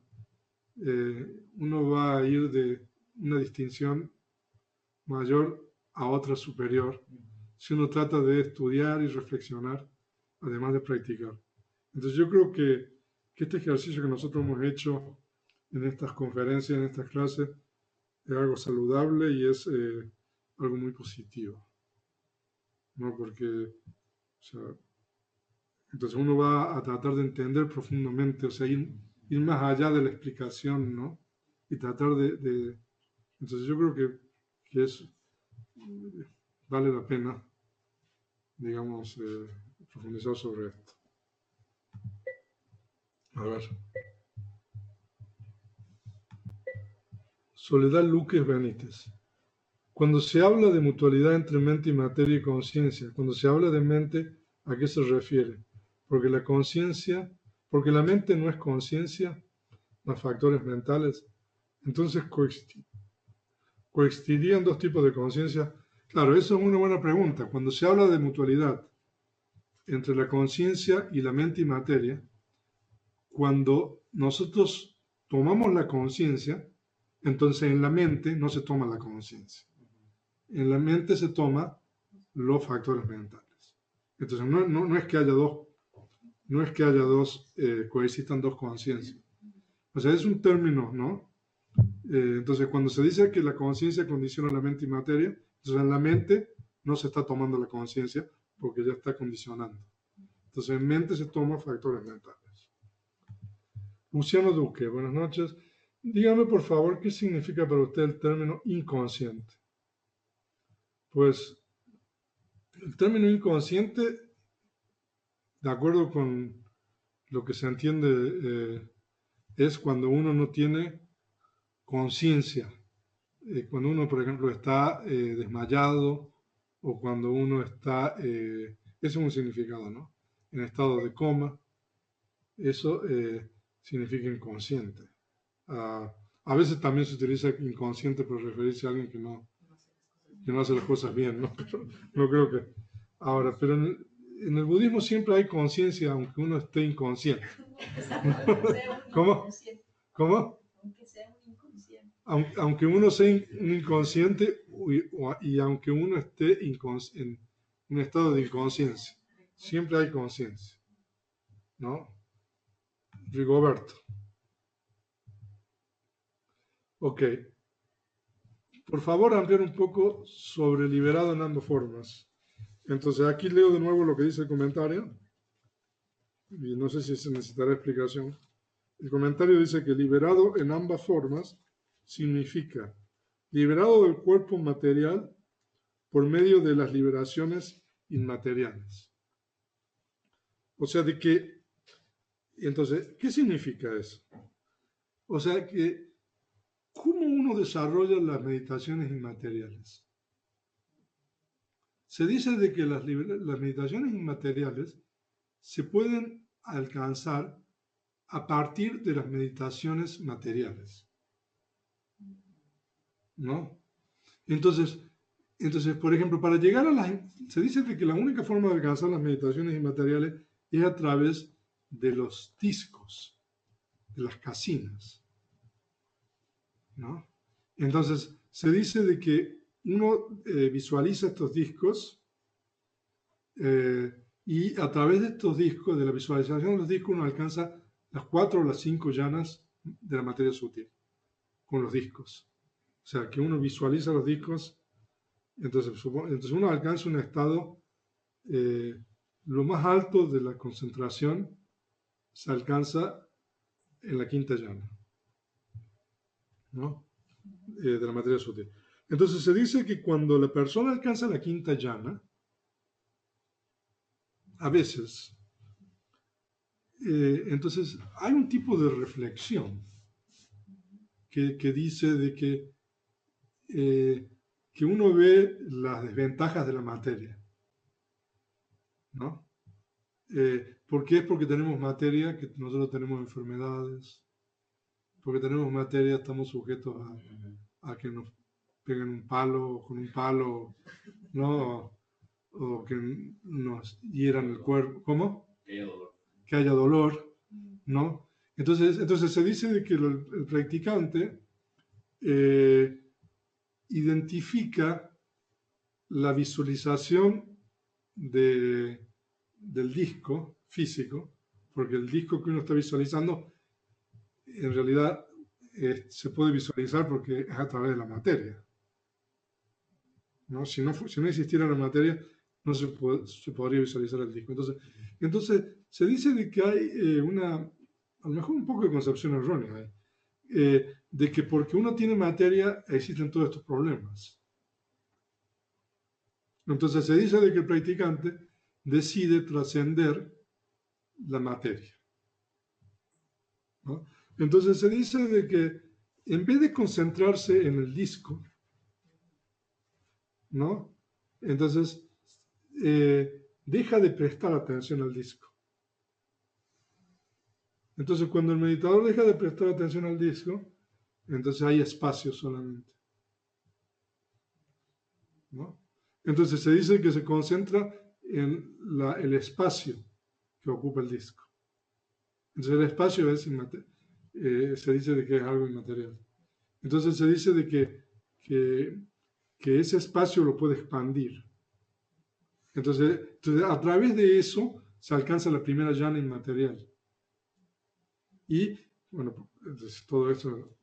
uno va a ir de una distinción mayor a otra superior si uno trata de estudiar y reflexionar, además de practicar. Entonces yo creo que este ejercicio que nosotros hemos hecho en estas conferencias, en estas clases, es algo saludable y es algo muy positivo, ¿no? Porque, o sea, entonces uno va a tratar de entender profundamente, o sea, ir más allá de la explicación, ¿no? Y tratar de entonces yo creo que vale la pena, digamos, profundizar sobre esto. A ver. Soledad Luques Benítez. Cuando se habla de mutualidad entre mente y materia y conciencia, cuando se habla de mente, ¿a qué se refiere? Porque la mente no es conciencia, los factores mentales. Entonces coexistirían 2 tipos de conciencia. Claro, eso es una buena pregunta. Cuando se habla de mutualidad entre la conciencia y la mente y materia, cuando nosotros tomamos la conciencia, entonces en la mente no se toma la conciencia. en la mente se toma los factores mentales. Entonces, no es que haya dos, coexistan dos conciencias. O sea, es un término, ¿no? Entonces, cuando se dice que la conciencia condiciona la mente y materia, entonces en la mente no se está tomando la conciencia porque ya está condicionando. Entonces, en mente se toman factores mentales. Luciano Duque, buenas noches. Dígame, por favor, ¿qué significa para usted el término inconsciente? Pues, el término inconsciente, de acuerdo con lo que se entiende, es cuando uno no tiene conciencia. Cuando uno, por ejemplo, está desmayado o cuando uno está, eso es un significado, ¿no? En estado de coma, eso significa inconsciente. A veces también se utiliza inconsciente para referirse a alguien que no hace las cosas bien, ¿no? Pero no creo que... Ahora, pero en el budismo siempre hay conciencia, aunque uno esté inconsciente. ¿Cómo? ¿Cómo?
Aunque sea un inconsciente.
Aunque uno sea un inconsciente y aunque uno esté en un estado de inconsciencia, siempre hay conciencia, ¿no? Rigoberto. Ok. Por favor, ampliar un poco sobre liberado en ambas formas. Entonces, aquí leo de nuevo lo que dice el comentario. Y no sé si se necesitará explicación. El comentario dice que liberado en ambas formas significa liberado del cuerpo material por medio de las liberaciones inmateriales. O sea, entonces, ¿qué significa eso? O sea, que ¿cómo uno desarrolla las meditaciones inmateriales? Se dice de que las meditaciones inmateriales se pueden alcanzar a partir de las meditaciones materiales, ¿no? Entonces, por ejemplo, para llegar a se dice de que la única forma de alcanzar las meditaciones inmateriales es a través de los discos, de las casinas, ¿no? Entonces, se dice de que uno visualiza estos discos y a través de estos discos, de la visualización de los discos, uno alcanza las 4 o las 5 llanas de la materia sutil con los discos. O sea, que uno visualiza los discos, entonces uno alcanza un estado, lo más alto de la concentración se alcanza en la quinta llana, ¿no? De la materia sutil. Entonces se dice que cuando la persona alcanza la quinta llana, a veces, entonces hay un tipo de reflexión que dice de que uno ve las desventajas de la materia, ¿no? ¿Por qué? Porque tenemos materia, que nosotros tenemos enfermedades, porque tenemos materia, estamos sujetos a que nos peguen un palo, con un palo, ¿no? O que nos hieran el cuerpo. ¿Cómo? Que haya dolor, ¿no? Entonces se dice de que el practicante identifica la visualización del disco físico, porque el disco que uno está visualizando en realidad se puede visualizar porque es a través de la materia, ¿no? Si no existiera la materia, no se podría visualizar el disco. Entonces se dice de que hay a lo mejor un poco de concepción errónea, de que porque uno tiene materia existen todos estos problemas. Entonces se dice de que el practicante decide trascender la materia, ¿no? Entonces se dice de que en vez de concentrarse en el disco, ¿no? Entonces deja de prestar atención al disco. Entonces cuando el meditador deja de prestar atención al disco, entonces hay espacio solamente, ¿no? Entonces se dice que se concentra en el espacio que ocupa el disco. Entonces el espacio es se dice de que es algo inmaterial. Entonces se dice de que que ese espacio lo puede expandir. Entonces, a través de eso se alcanza la primera llana inmaterial. Y, bueno, entonces, todo eso,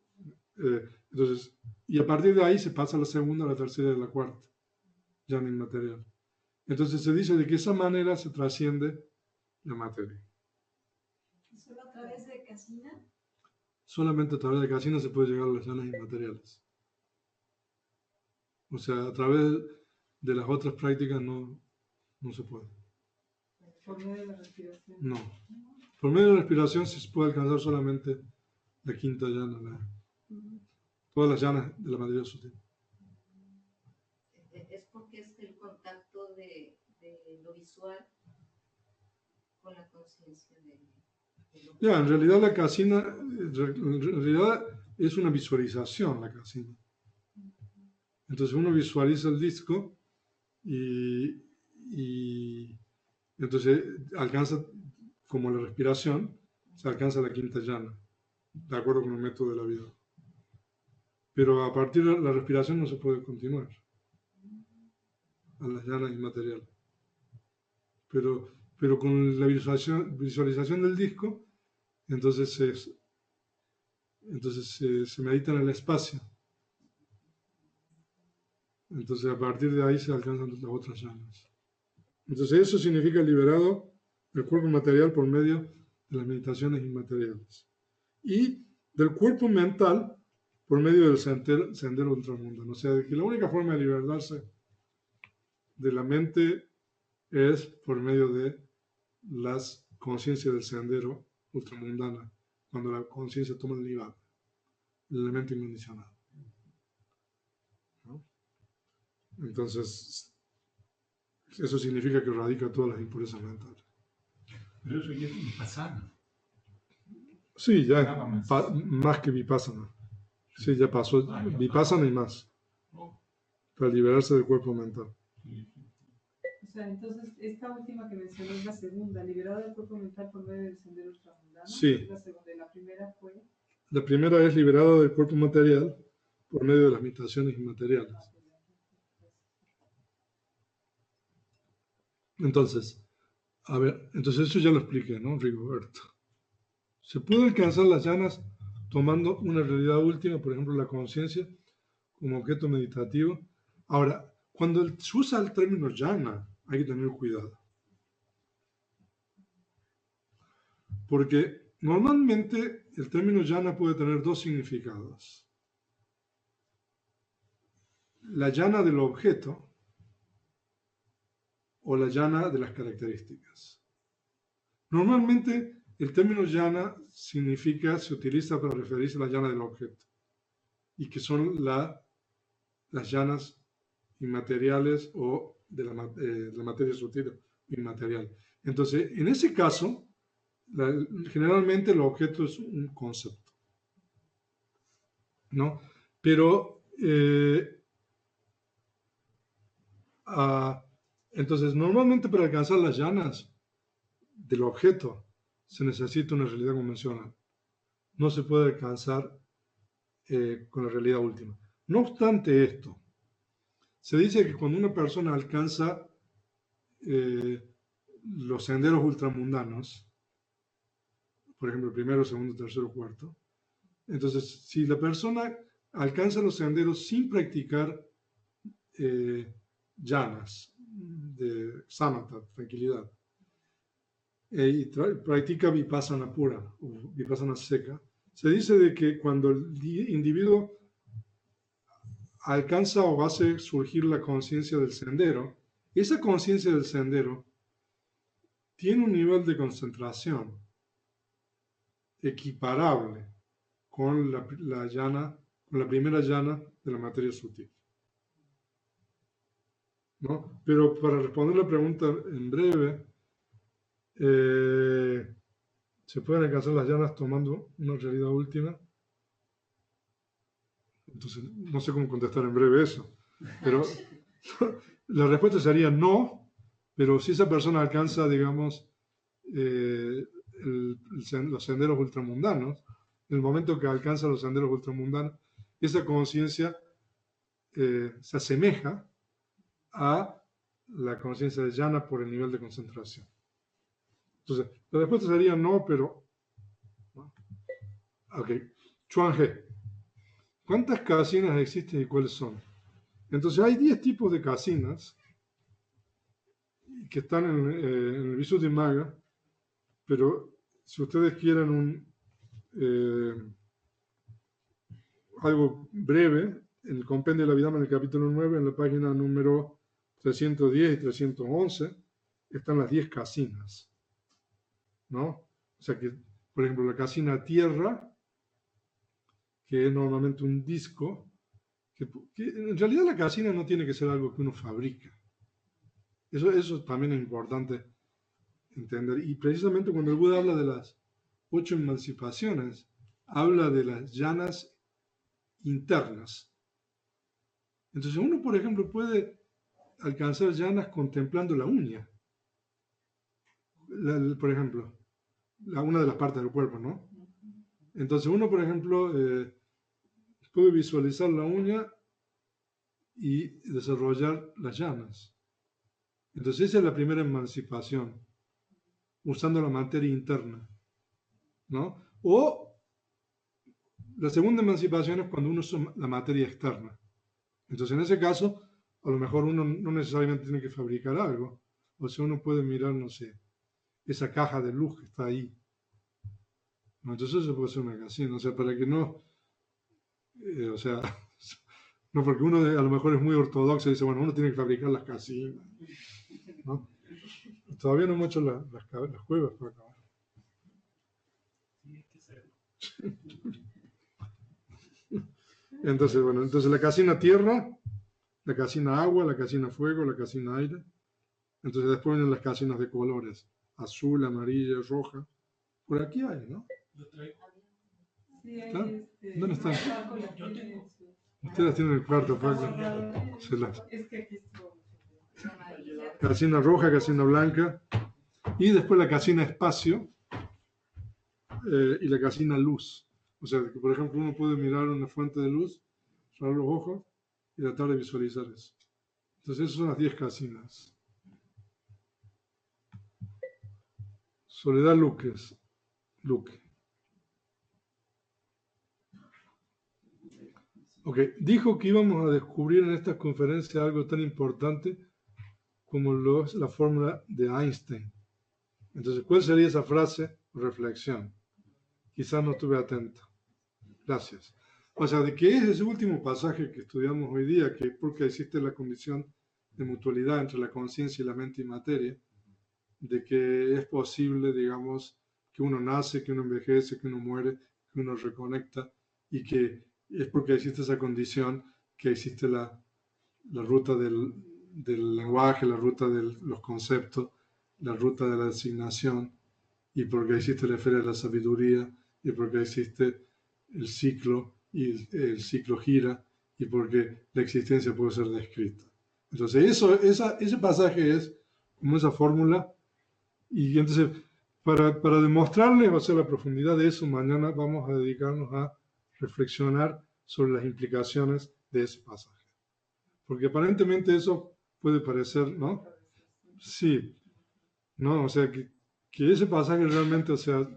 entonces, y a partir de ahí se pasa a la segunda, a la tercera y a la cuarta llana inmaterial. Entonces se dice de que esa manera se trasciende la materia.
¿Solo a través de Casina?
Solamente a través de Casina se puede llegar a las llanas inmateriales. O sea, a través de las otras prácticas no se puede.
Por medio de la respiración.
No. Por medio de la respiración se puede alcanzar solamente la quinta llana, todas las llanas de la materia sutil.
Es porque es el contacto de lo visual con la conciencia de lo
Ya, en realidad la casina, en realidad es una visualización la casina. Entonces uno visualiza el disco y entonces alcanza, como la respiración, se alcanza la quinta llana, de acuerdo con el método de la vida. Pero a partir de la respiración no se puede continuar a las llanas inmateriales. Pero con la visualización del disco, entonces se medita en el espacio. Entonces a partir de ahí se alcanzan las otras llanas. Entonces eso significa liberado del cuerpo material por medio de las meditaciones inmateriales. Y del cuerpo mental por medio del sendero ultramundano. O sea, que la única forma de liberarse de la mente es por medio de las conciencias del sendero ultramundana, cuando la conciencia toma el nivel, el elemento incondicional. ¿No? Entonces, eso significa que radica todas las impurezas mentales.
Pero eso ya es vipassana.
Sí, ya más que vipassana. Sí, ya pasó vipassana y más. Para liberarse del cuerpo mental.
O sea, entonces, esta última que mencionó es la segunda, liberada del cuerpo mental por medio del sendero ultramundano.
Sí.
La segunda, y la primera fue...
La primera es liberada del cuerpo material por medio de las meditaciones inmateriales. Entonces, a ver, entonces eso ya lo expliqué, ¿no, Rigoberto? Se puede alcanzar las llanas tomando una realidad última, por ejemplo, la conciencia, como objeto meditativo. Ahora, cuando se usa el término llana, hay que tener cuidado. Porque normalmente el término llana puede tener dos significados. La llana del objeto o la llana de las características. Normalmente el término llana se utiliza para referirse a la llana del objeto, y que son las llanas inmateriales o de la materia sutil inmaterial. Entonces, en ese caso, generalmente el objeto es un concepto, ¿no? Pero, entonces, normalmente para alcanzar las llanas del objeto se necesita una realidad convencional. No se puede alcanzar con la realidad última. No obstante esto, se dice que cuando una persona alcanza los senderos ultramundanos, por ejemplo, el primero, segundo, tercero, cuarto, entonces, si la persona alcanza los senderos sin practicar llanas, de samatha, tranquilidad, y practica vipassana pura, o vipassana seca, se dice de que cuando el individuo alcanza o hace surgir la conciencia del sendero, esa conciencia del sendero tiene un nivel de concentración equiparable con la primera llana de la materia sutil. ¿No? Pero para responder la pregunta en breve, ¿se pueden alcanzar las llanas tomando una realidad última? Entonces, no sé cómo contestar en breve eso. Pero la respuesta sería no, pero si esa persona alcanza, digamos, los senderos ultramundanos, en el momento que alcanza los senderos ultramundanos, esa conciencia se asemeja a la conciencia de jhana por el nivel de concentración. Entonces, la respuesta sería no, pero... ¿no? Ok, Chuan-He. ¿Cuántas kasinas existen y cuáles son? Entonces, hay 10 tipos de kasinas que están en el Visuddhimagga, pero si ustedes quieren algo breve, en el compendio de la Abhidhamma, en el capítulo 9, en la página número 310 y 311, están las 10 kasinas, ¿no? O sea que, por ejemplo, la kasina tierra, que es normalmente un disco, que en realidad la kasina no tiene que ser algo que uno fabrica. Eso también es importante entender. Y precisamente cuando el Buda habla de las 8 emancipaciones, habla de las jhanas internas. Entonces uno, por ejemplo, puede alcanzar jhanas contemplando la uña. Por ejemplo, una de las partes del cuerpo, ¿no? Entonces uno, por ejemplo, puede visualizar la uña y desarrollar las jhanas. Entonces esa es la primera emancipación, usando la materia interna, ¿no? O la segunda emancipación es cuando uno usa la materia externa. Entonces en ese caso, a lo mejor uno no necesariamente tiene que fabricar algo. O sea, uno puede mirar, no sé, esa caja de luz que está ahí. ¿No? Entonces eso puede ser una casina. O sea, para que no... o sea, no porque uno a lo mejor es muy ortodoxo y dice, bueno, uno tiene que fabricar las casinas, ¿no? Todavía no hemos hecho las cuevas por acá. Entonces, bueno, entonces la casina tierra, la casina agua, la casina fuego, la casina aire. Entonces después vienen las casinas de colores, azul, amarilla, roja. Por aquí hay, ¿no?
Sí,
¿Están? ¿Dónde están?
Paco la tiene en su-
Ustedes tienen el cuarto, Paco.
Es que aquí estuvo.
Casina roja, casina blanca. Y después la casina espacio y la casina luz. O sea, que por ejemplo uno puede mirar una fuente de luz, cerrar los ojos y tratar de visualizar eso. Entonces esas son las 10 casinas. Soledad Luque. Ok, dijo que íbamos a descubrir en esta conferencia algo tan importante como la fórmula de Einstein. Entonces, ¿cuál sería esa frase o reflexión? Quizás no estuve atento. Gracias. O sea, de que es ese último pasaje que estudiamos hoy día, que porque existe la condición de mutualidad entre la conciencia y la mente y materia, de que es posible, digamos, que uno nace, que uno envejece, que uno muere, que uno reconecta, y que es porque existe esa condición que existe la ruta del lenguaje, la ruta de los conceptos, la ruta de la designación, y porque existe la esfera de la sabiduría, y porque existe el ciclo, y el ciclo gira, y porque la existencia puede ser descrita. Entonces, ese pasaje es como esa fórmula, y entonces, para demostrarles, o sea, la profundidad de eso, mañana vamos a dedicarnos a reflexionar sobre las implicaciones de ese pasaje. Porque aparentemente eso puede parecer, ¿no? Sí, ¿no? O sea, que ese pasaje realmente, o sea,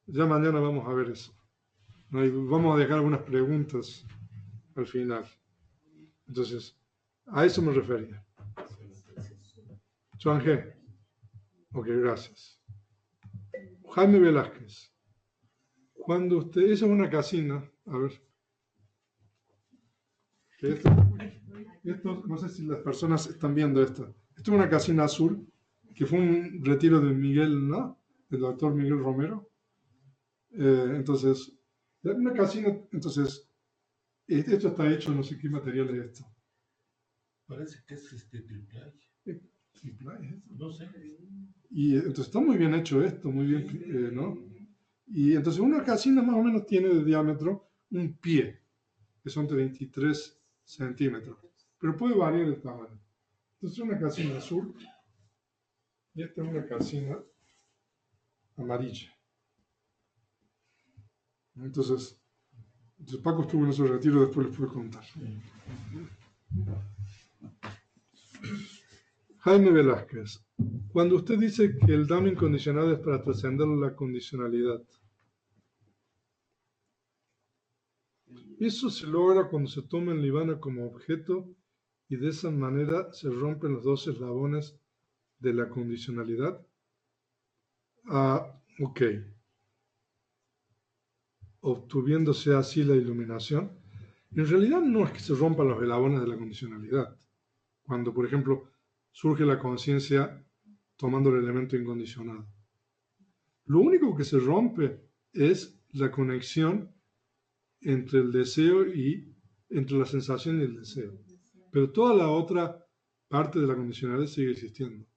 ya mañana vamos a ver eso, ¿no? Y vamos a dejar algunas preguntas al final. Entonces, a eso me refería. Chuan-He. Ok, gracias. Jaime Velázquez. Cuando usted, esa es una casina, a ver. Esto, no sé si las personas están viendo esto. Esto es una casina azul, que fue un retiro de Miguel, ¿no? Del doctor Miguel Romero. Entonces, una casina, entonces, esto está hecho, no sé qué material es esto.
Parece que es triple A.
Triple A, ¿es esto?
No sé.
Y entonces está muy bien hecho esto, muy bien, ¿no? Y entonces una casina más o menos tiene de diámetro un pie, que son 33 centímetros, pero puede variar el tamaño. Entonces una casina azul y esta es una casina amarilla. Entonces, Entonces, Paco estuvo en ese retiro, después les puedo contar. Jaime Velázquez, cuando usted dice que el Dhamma incondicionado es para trascender la condicionalidad, eso se logra cuando se toma el Nirvana como objeto y de esa manera se rompen los dos eslabones de la condicionalidad. Ok. Obtuviéndose así la iluminación. En realidad no es que se rompan los eslabones de la condicionalidad. Cuando, por ejemplo, surge la conciencia tomando el elemento incondicionado. Lo único que se rompe es la conexión entre el deseo y entre la sensación y el deseo. Pero toda la otra parte de la condicionalidad sigue existiendo.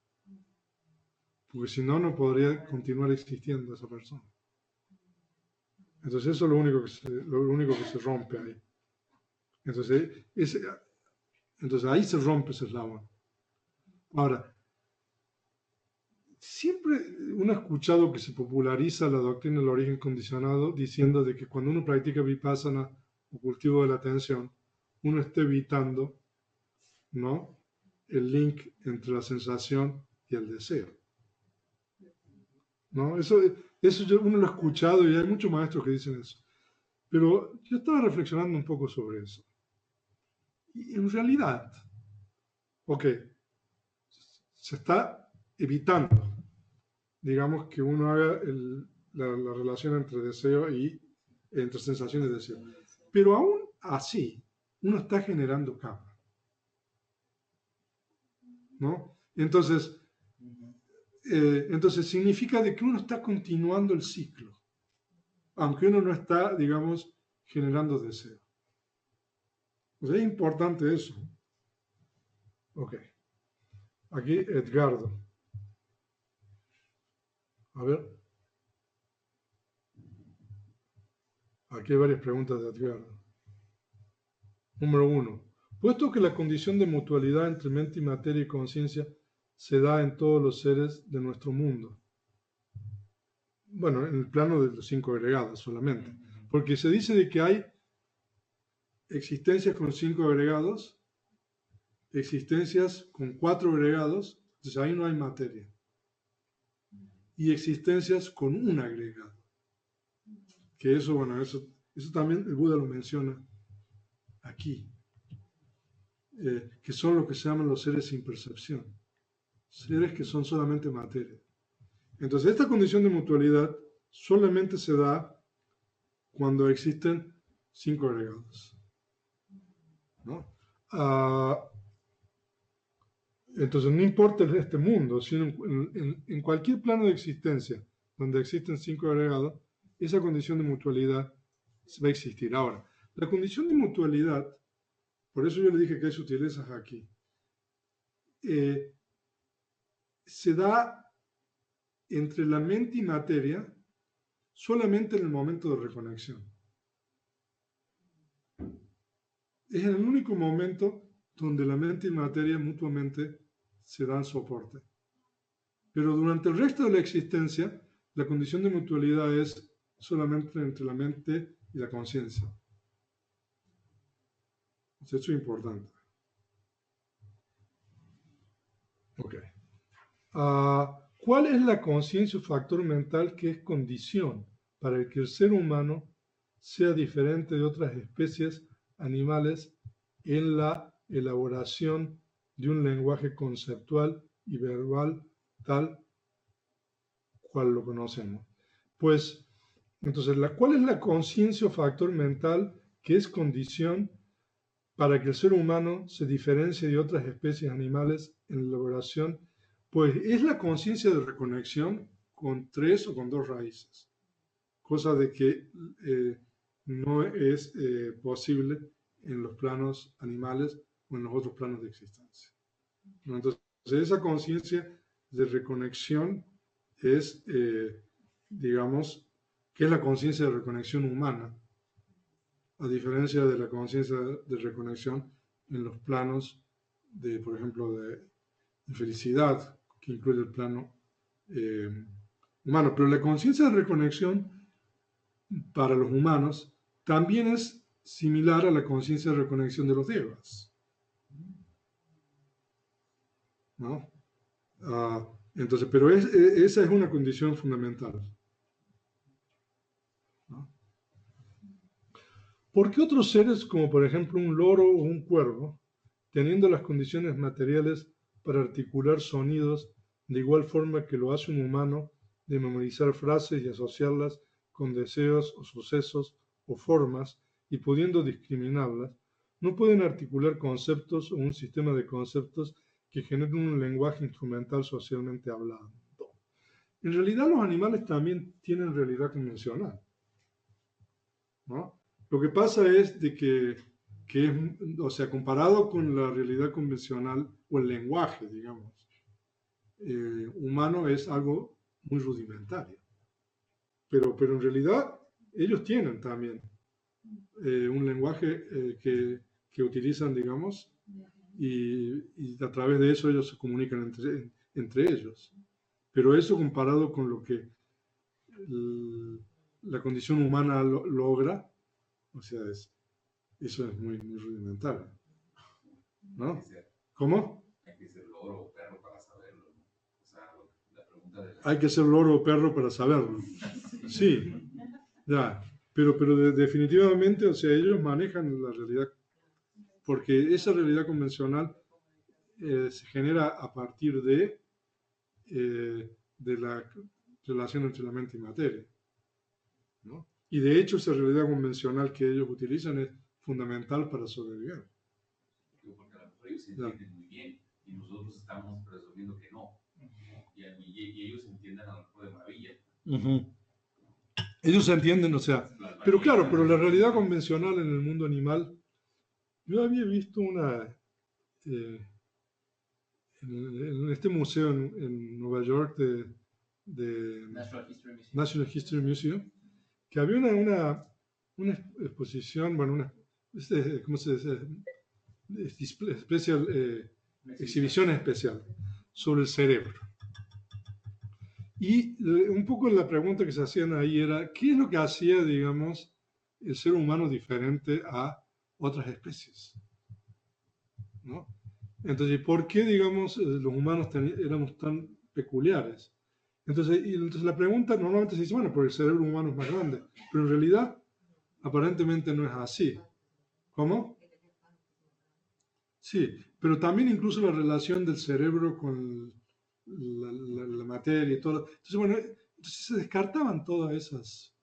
Porque si no, no podría continuar existiendo esa persona. Entonces eso es lo único que se rompe ahí. Entonces ahí se rompe ese eslabón. Ahora, siempre uno ha escuchado que se populariza la doctrina del origen condicionado diciendo de que cuando uno practica vipassana o cultivo de la atención, uno está evitando, ¿no?, el link entre la sensación y el deseo. ¿No? Eso uno lo ha escuchado y hay muchos maestros que dicen eso. Pero yo estaba reflexionando un poco sobre eso. Y en realidad, se está evitando, digamos, que uno haga la relación entre deseo y entre sensación y deseo. Pero aún así, uno está generando karma, ¿no? Entonces significa de que uno está continuando el ciclo, aunque uno no está, digamos, generando deseo. O sea, es importante eso. Ok. Aquí Edgardo. A ver. Aquí hay varias preguntas de Edgardo. Número 1. Puesto que la condición de mutualidad entre mente y materia y conciencia se da en todos los seres de nuestro mundo. Bueno, en el plano de los 5 agregados solamente. Porque se dice de que hay existencias con 5 agregados, existencias con 4 agregados, entonces ahí no hay materia. Y existencias con un agregado. Que eso, bueno, eso también el Buda lo menciona aquí. Que son lo que se llaman los seres sin percepción. Seres que son solamente materia. Entonces, esta condición de mutualidad solamente se da cuando existen 5 agregados, ¿no? Entonces, no importa este mundo, sino en cualquier plano de existencia donde existen 5 agregados, esa condición de mutualidad va a existir. Ahora, la condición de mutualidad, por eso yo le dije que hay sutilezas aquí, se da entre la mente y materia solamente en el momento de reconexión. Es en el único momento donde la mente y materia mutuamente se dan soporte. Pero durante el resto de la existencia, la condición de mutualidad es solamente entre la mente y la conciencia. Eso es importante. Ok. ¿Cuál es la conciencia o factor mental que es condición para que el ser humano sea diferente de otras especies animales en la elaboración de un lenguaje conceptual y verbal tal cual lo conocemos? Pues, entonces, ¿cuál es la conciencia o factor mental que es condición para que el ser humano se diferencie de otras especies animales en la elaboración? Pues es la conciencia de reconexión con 3 o con 2 raíces, cosa de que no es posible en los planos animales o en los otros planos de existencia. Entonces, esa conciencia de reconexión es, digamos, que es la conciencia de reconexión humana, a diferencia de la conciencia de reconexión en los planos de, por ejemplo, de felicidad, que incluye el plano humano. Pero la conciencia de reconexión para los humanos también es similar a la conciencia de reconexión de los devas, ¿no? Entonces, pero esa es una condición fundamental, ¿no? ¿Por qué otros seres, como por ejemplo un loro o un cuervo, teniendo las condiciones materiales para articular sonidos de igual forma que lo hace un humano, de memorizar frases y asociarlas con deseos o sucesos o formas, y pudiendo discriminarlas, no pueden articular conceptos o un sistema de conceptos que generen un lenguaje instrumental socialmente hablando? En realidad los animales también tienen realidad convencional, ¿no? Lo que pasa es de que es, o sea, comparado con la realidad convencional o el lenguaje, digamos, humano es algo muy rudimentario. Pero en realidad ellos tienen también un lenguaje que utilizan, digamos, y a través de eso ellos se comunican entre ellos. Pero eso comparado con lo que la condición humana logra, o sea, eso es muy, muy rudimentario, ¿no? ¿Cómo?
Hay que ser loro o perro para saberlo, ¿no? O sea, la pregunta de
hay que ser loro o perro para saberlo. Sí, ya. Pero definitivamente, o sea, ellos manejan la realidad, porque esa realidad convencional se genera a partir de la relación entre la mente y materia, ¿no? Y de hecho esa realidad convencional que ellos utilizan es fundamental para sobrevivir.
Porque a lo mejor ellos se entienden muy bien y nosotros estamos presumiendo que no. Y ellos entienden a lo mejor de maravilla.
Ellos se entienden, o sea, pero claro, pero la realidad convencional en el mundo animal, yo había visto en este museo en Nueva York de National History Museum, que había una exposición, bueno, ¿cómo se dice? Exhibición especial sobre el cerebro. Y un poco la pregunta que se hacían ahí era, ¿qué es lo que hacía, digamos, el ser humano diferente a otras especies? ¿No? Entonces, ¿por qué, digamos, los humanos éramos tan peculiares? Entonces la pregunta normalmente se dice, bueno, porque el cerebro humano es más grande, pero en realidad aparentemente no es así. ¿Cómo? Sí, pero también incluso la relación del cerebro con la materia y todo. Entonces, bueno, entonces se descartaban todas esas.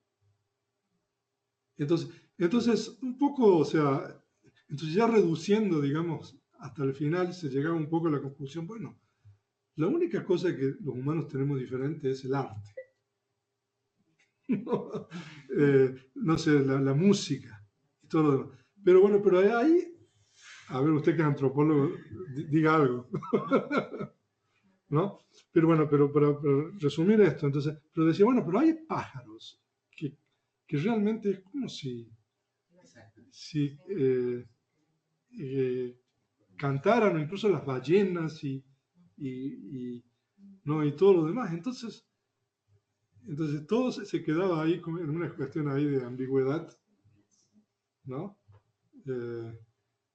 Entonces, un poco, o sea, entonces ya reduciendo, digamos, hasta el final se llegaba un poco a la conclusión, bueno, la única cosa que los humanos tenemos diferente es el arte. No sé, la música y todo lo demás. Pero bueno, pero ahí, a ver, usted que es antropólogo, diga algo. ¿No? Pero bueno, pero para resumir esto, entonces, pero decía, bueno, pero hay pájaros que realmente es como si cantaran, o incluso las ballenas ¿no? Y todo lo demás. Entonces todo se quedaba ahí en una cuestión ahí de ambigüedad, ¿no?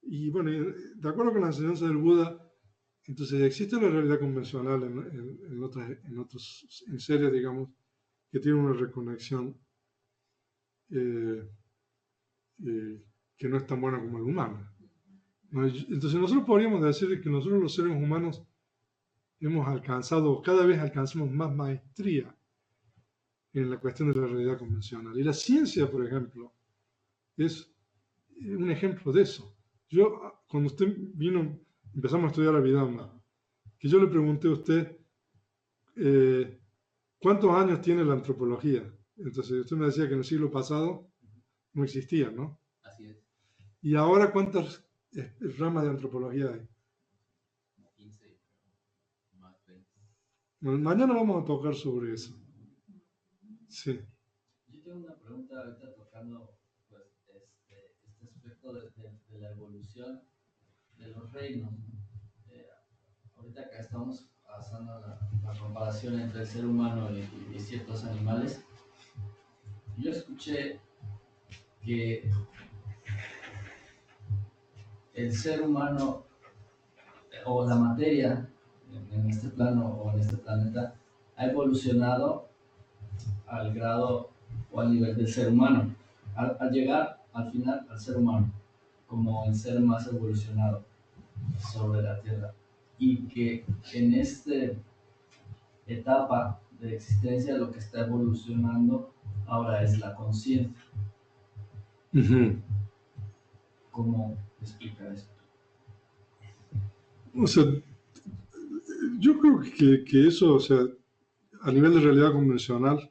Y bueno, de acuerdo con la enseñanza del Buda, entonces existe la realidad convencional en seres, digamos, que tienen una reconexión que no es tan buena como la humana, ¿no? Entonces nosotros podríamos decir que nosotros los seres humanos hemos alcanzado, cada vez alcanzamos más maestría en la cuestión de la realidad convencional. Y la ciencia, por ejemplo, es un ejemplo de eso. Yo, cuando usted vino, empezamos a estudiar Abhidhamma, que yo le pregunté a usted, ¿cuántos años tiene la antropología? Entonces usted me decía que en el siglo pasado no existía, ¿no?
Así es.
¿Y ahora cuántas ramas de antropología hay?
15, más 20.
Bueno, mañana vamos a tocar sobre eso. Sí.
Yo tengo una pregunta ahorita tocando pues, este aspecto de la evolución de los reinos. Ahorita que estamos haciendo la comparación entre el ser humano y ciertos animales, yo escuché que el ser humano o la materia en este plano o en este planeta ha evolucionado al grado o al nivel del ser humano, al llegar al final al ser humano como el ser más evolucionado sobre la Tierra, y que en esta etapa de existencia lo que está evolucionando ahora es la conciencia. ¿Cómo explicar esto?
O sea, yo creo que eso, o sea, a nivel de realidad convencional,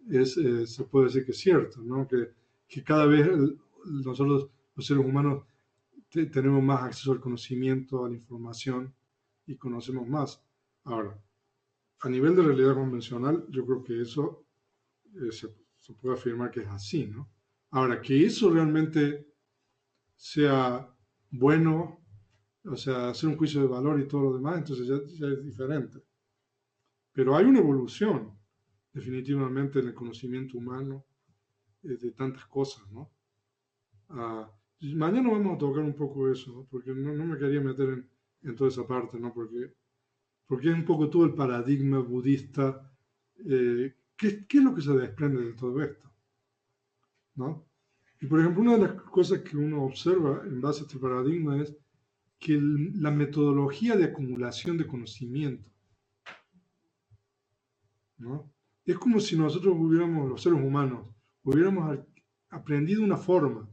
se puede decir que es cierto, ¿no? Que cada vez nosotros, los seres humanos, tenemos más acceso al conocimiento, a la información y conocemos más. Ahora, a nivel de realidad convencional, yo creo que eso se puede afirmar que es así, ¿no? Ahora, que eso realmente sea bueno, o sea, hacer un juicio de valor y todo lo demás, entonces ya es diferente. Pero hay una evolución, definitivamente, en el conocimiento humano de tantas cosas, ¿no? Mañana vamos a tocar un poco eso, ¿no? Porque no me quería meter en toda esa parte, ¿no? Porque es un poco todo el paradigma budista. ¿Qué es lo que se desprende de todo esto? ¿No? Y por ejemplo, una de las cosas que uno observa en base a este paradigma es que la metodología de acumulación de conocimiento, ¿no? Es como si nosotros los seres humanos, hubiéramos aprendido una forma,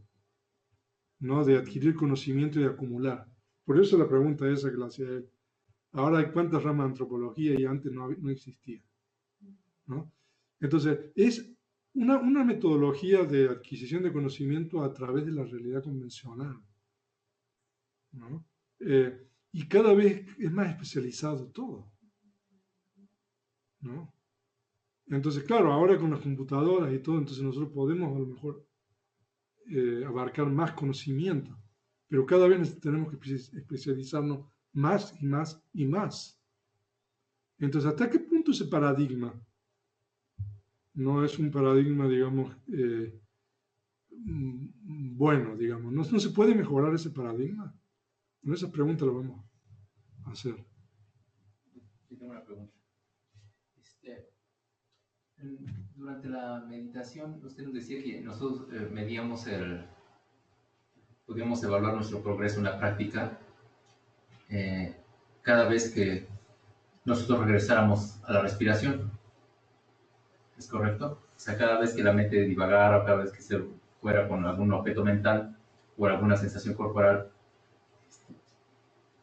¿no? De adquirir conocimiento y de acumular. Por eso la pregunta esa que le hacía él. Ahora hay cuántas ramas de antropología y antes no existía, ¿no? Entonces, es una metodología de adquisición de conocimiento a través de la realidad convencional, ¿no? Y cada vez es más especializado todo, ¿no? Entonces, claro, ahora con las computadoras y todo, entonces nosotros podemos a lo mejor abarcar más conocimiento, pero cada vez tenemos que especializarnos más y más y más. Entonces, ¿hasta qué punto ese paradigma no es un paradigma, digamos, bueno, digamos? ¿No se puede mejorar ese paradigma? Bueno, esa pregunta la vamos a hacer.
Yo tengo una pregunta. Durante la meditación, usted nos decía que nosotros podíamos evaluar nuestro progreso en la práctica cada vez que nosotros regresáramos a la respiración. ¿Es correcto? O sea, cada vez que la mente divagara o cada vez que se fuera con algún objeto mental o alguna sensación corporal,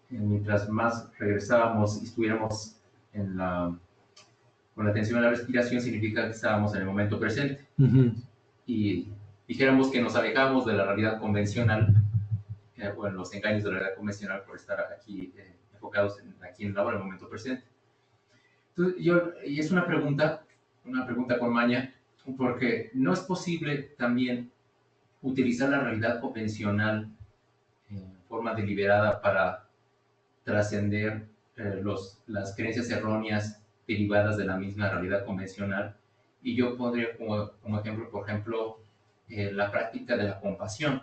mientras más regresábamos y estuviéramos con la atención a la respiración, significa que estábamos en el momento presente. Y dijéramos que nos alejamos de la realidad convencional, o en los engaños de la realidad convencional por estar aquí enfocados aquí en el ahora, en el momento presente. Entonces, y es una pregunta con maña, porque no es posible también utilizar la realidad convencional en forma deliberada para trascender las creencias erróneas derivadas de la misma realidad convencional. Y yo pondría como ejemplo, por ejemplo, la práctica de la compasión.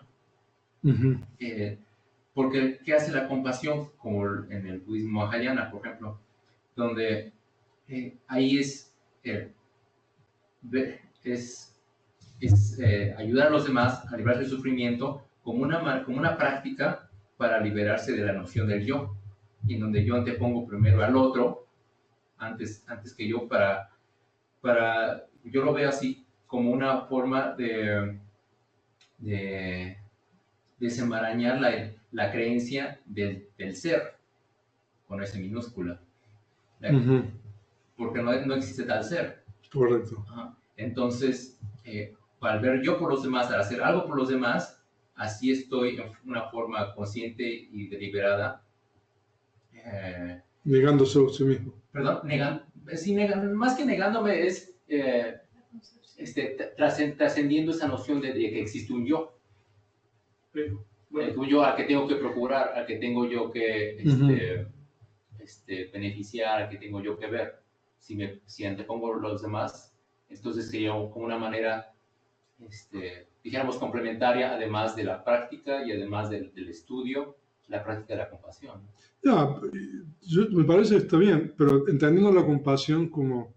Porque, ¿qué hace la compasión? Como en el budismo mahayana, por ejemplo, donde ahí es ayudar a los demás a librarse del sufrimiento como una práctica para liberarse de la noción del yo, y en donde yo antepongo primero al otro antes que yo yo lo veo así como una forma de desenmarañar la creencia del ser con S minúscula, porque no existe tal ser.
Correcto.
Entonces, al ver yo por los demás, al hacer algo por los demás, así estoy en una forma consciente y deliberada.
Negándose a sí mismo.
Perdón, más que negándome es trascendiendo esa noción de que existe un yo. Un yo al que tengo que procurar, al que tengo yo que beneficiar, al que tengo yo que ver. Si antepongo los demás, entonces sería como una manera dijéramos, complementaria, además de la práctica y además del estudio, la práctica de la compasión.
Ya, me parece que está bien, pero entendiendo la compasión como,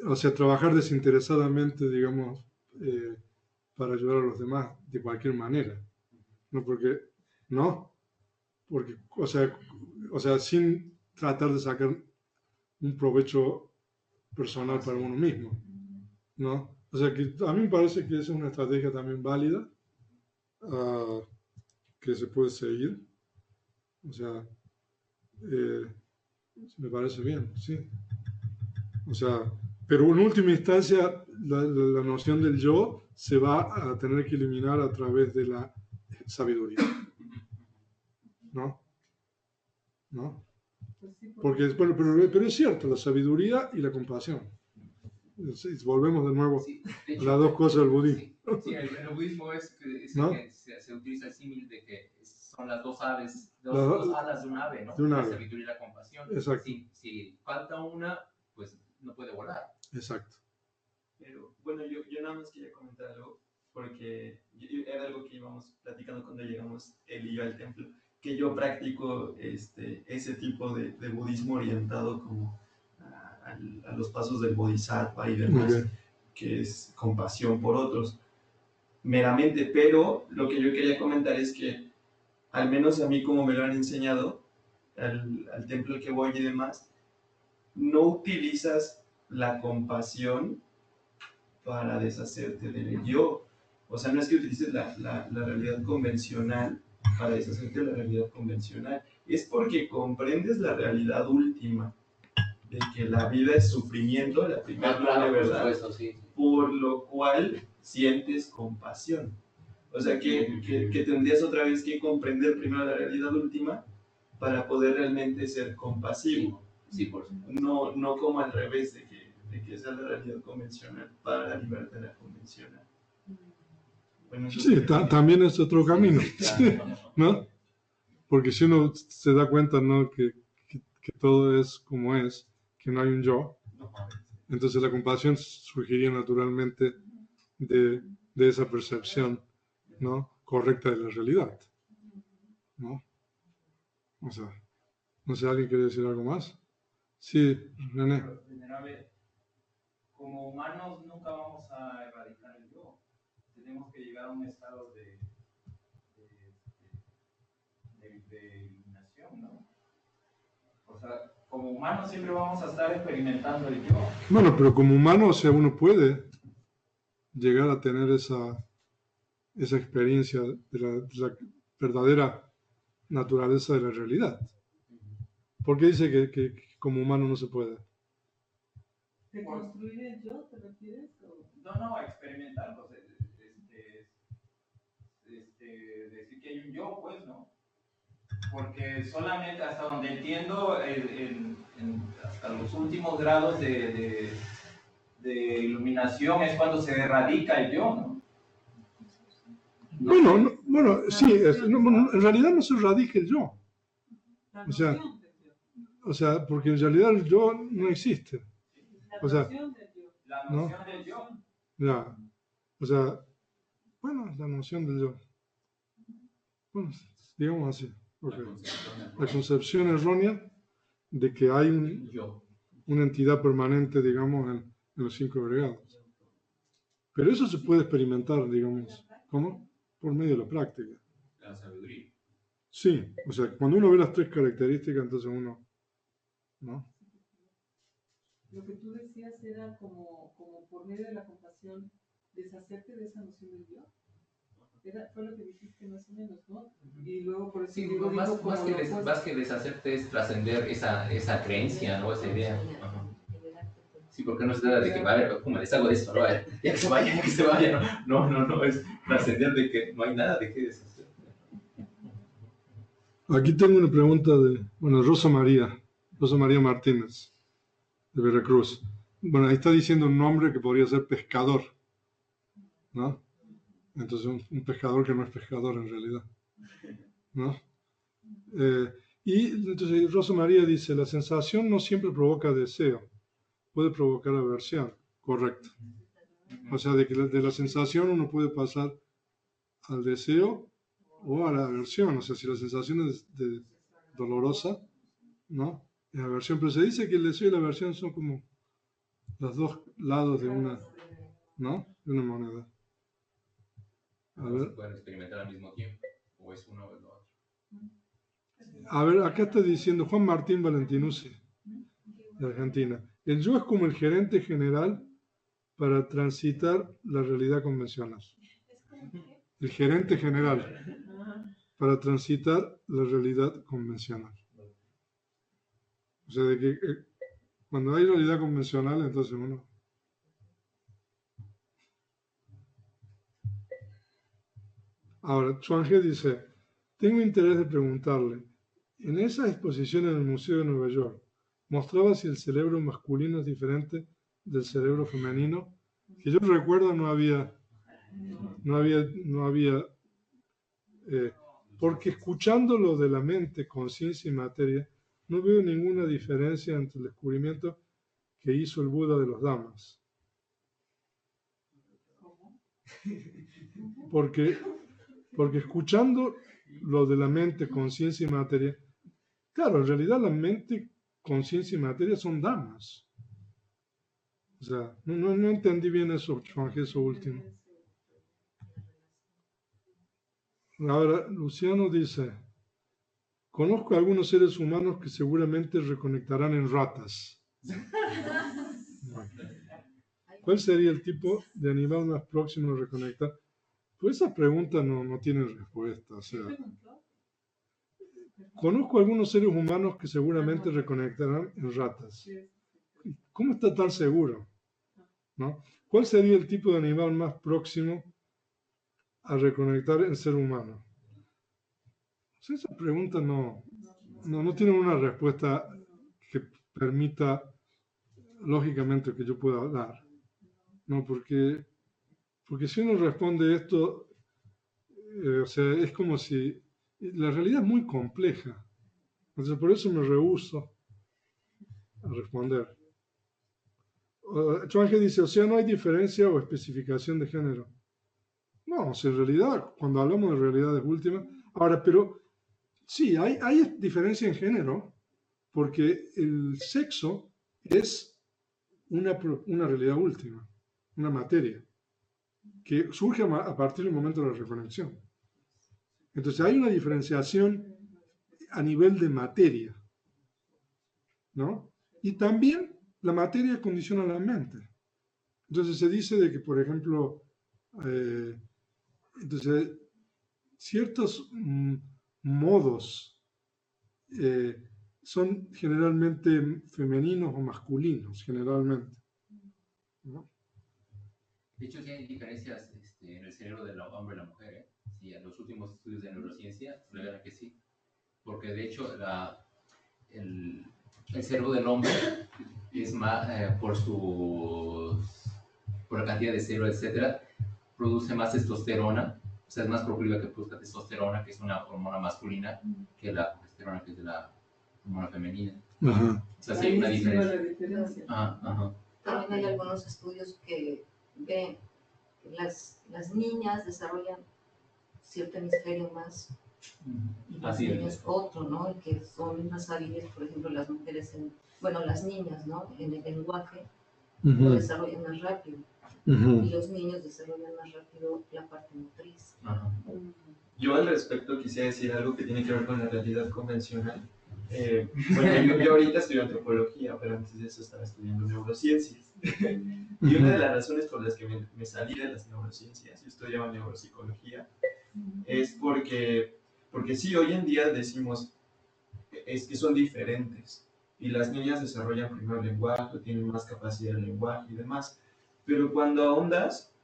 o sea, trabajar desinteresadamente, digamos, para ayudar a los demás de cualquier manera. No, porque, o sea, sin tratar de sacar un provecho personal para uno mismo, ¿no? O sea, que a mí me parece que esa es una estrategia también válida, que se puede seguir. O sea, me parece bien, sí. O sea, pero en última instancia, la noción del yo se va a tener que eliminar a través de la sabiduría. ¿No? Porque, bueno, pero es cierto, la sabiduría y la compasión. Volvemos de nuevo a las dos cosas del budismo.
Sí, el budismo es
¿no?
que se utiliza el símil de que son las dos aves, dos alas de un ave, ¿no?
De un ave.
La sabiduría y la compasión.
Exacto.
Si falta una, pues no puede volar.
Exacto.
Pero bueno, yo nada más quería comentar algo, porque era algo que íbamos platicando cuando llegamos él y yo al templo, que yo practico ese tipo de budismo orientado como a los pasos del bodhisattva y demás, que es compasión por otros, meramente. Pero lo que yo quería comentar es que, al menos a mí como me lo han enseñado, al templo al que voy y demás, no utilizas la compasión para deshacerte del yo. O sea, no es que utilices la realidad convencional para deshacerte de la realidad convencional. Es porque comprendes la realidad última, de que la vida es sufrimiento, la primera
claro,
verdad,
por supuesto, sí.
Por lo cual sientes compasión. O sea, que tendrías otra vez que comprender primero la realidad última para poder realmente ser compasivo.
Sí, por supuesto.
No como al revés, de que esa es la realidad convencional para liberarte de la convencional. Bueno,
sí, también es otro camino, ¿no? Porque si uno se da cuenta, ¿no? que todo es como es, que no hay un yo, entonces la compasión surgiría naturalmente de esa percepción, ¿no? Correcta de la realidad, ¿no? O sea, no sé, ¿alguien quiere decir algo más? Sí, René.
Venerable, como humanos nunca vamos a erradicar el yo. Tenemos que llegar a un estado de iluminación, ¿no? O sea, como humanos siempre vamos a estar experimentando el yo.
Bueno, pero como humano, o sea, uno puede llegar a tener esa experiencia de la verdadera naturaleza de la realidad. ¿Por qué dice que como humano no se puede?
¿De construir el yo, te refieres?
No, experimentar, o sea, decir que hay un yo, pues, ¿no? Porque solamente hasta donde entiendo, hasta los últimos grados de iluminación es cuando se erradica el yo, ¿no?
Bueno, sí, en realidad no se erradica el yo. O sea, porque en realidad el yo no existe. O sea,
la noción del yo.
Ya. O sea, bueno, la noción del yo. Bueno, digamos así. Okay. La concepción errónea de que hay una entidad permanente, digamos, en los 5 agregados. Pero eso se puede experimentar, digamos. ¿Cómo? Por medio de la práctica.
La sabiduría.
Sí, o sea, cuando uno ve las 3 características, entonces uno, ¿no?
Lo que tú decías era como por medio de la compasión, deshacerte de esa noción del yo. Fue lo que dijiste más o menos, ¿no? Y luego por eso
sí,
digo,
más que deshacerte es trascender esa creencia, ¿no? Esa idea. Ajá. Sí, porque no se trata de que, a ver, ¿cómo les hago esto? No, ya que se vaya, no, es trascender de que no hay nada de qué deshacer.
Aquí tengo una pregunta de, Rosa María Martínez, de Veracruz. Bueno, ahí está diciendo un nombre que podría ser pescador, ¿no? Entonces, un pescador que no es pescador en realidad, ¿no? Y entonces Rosa María dice, la sensación no siempre provoca deseo, puede provocar aversión. Correcto. O sea, de la sensación uno puede pasar al deseo o a la aversión. O sea, si la sensación es dolorosa, ¿no? Es aversión. Pero se dice que el deseo y la aversión son como los dos lados de una, ¿no? De una moneda. A ver.
¿Se pueden experimentar al mismo tiempo? ¿O es uno o el otro?
A ver, acá está diciendo Juan Martín Valentinuzzi, de Argentina. El yo es como el gerente general para transitar la realidad convencional. El gerente general para transitar la realidad convencional. O sea, de que cuando hay realidad convencional, entonces uno... Ahora, Chuange dice, tengo interés de preguntarle, en esa exposición en el Museo de Nueva York, ¿mostraba si el cerebro masculino es diferente del cerebro femenino? Que yo recuerdo no había porque escuchando lo de la mente, conciencia y materia, no veo ninguna diferencia entre el descubrimiento que hizo el Buda de los Dhammas. Porque escuchando lo de la mente, conciencia y materia, claro, en realidad la mente, conciencia y materia son Dhammas. O sea, no entendí bien eso, Juanje, eso último. Ahora, Luciano dice, conozco a algunos seres humanos que seguramente reconectarán en ratas. ¿Cuál sería el tipo de animal más próximo a reconectar? Pues esa pregunta no tiene respuesta. O sea, conozco a algunos seres humanos que seguramente reconectarán en ratas. ¿Cómo está tan seguro? ¿No? ¿Cuál sería el tipo de animal más próximo a reconectar en ser humano? O sea, esa pregunta no tiene una respuesta que permita lógicamente que yo pueda dar. No, porque si uno responde esto, o sea, es como si la realidad es muy compleja. Entonces, por eso me rehúso a responder. Chuange dice, o sea, no hay diferencia o especificación de género. No, o sea, en realidad, cuando hablamos de realidades últimas, ahora, pero sí, hay diferencia en género, porque el sexo es una realidad última, una materia, que surge a partir del momento de la reconexión. Entonces hay una diferenciación a nivel de materia, ¿no? Y también la materia condiciona la mente. Entonces se dice de que, por ejemplo, entonces, ciertos modos son generalmente femeninos o masculinos, generalmente, ¿no?
De hecho, sí hay diferencias en el cerebro del hombre y la mujer, ¿eh? Sí, en los últimos estudios de neurociencia revelan que sí. Porque de hecho, el cerebro del hombre es más, por la cantidad de cerebro, etcétera, produce más testosterona. O sea, es más proclive a que produzca testosterona, que es una hormona masculina, que la progesterona, que es de la hormona femenina.
Ajá.
O sea, sí hay una diferencia. Ajá.
También hay algunos estudios que ven que las niñas desarrollan cierto hemisferio más y los niños otro, ¿no? Y que son más hábiles, por ejemplo, las mujeres, las niñas, ¿no? En el lenguaje lo desarrollan más rápido. Y los niños desarrollan más rápido la parte motriz.
Yo al respecto quisiera decir algo que tiene que ver con la realidad convencional. Bueno, yo ahorita estudio antropología, pero antes de eso estaba estudiando neurociencias. Y una de las razones por las que me salí de las neurociencias, yo estudiaba neuropsicología, es porque sí, hoy en día decimos es que son diferentes. Y las niñas desarrollan primero el lenguaje, tienen más capacidad de lenguaje y demás. Pero cuando ahondas,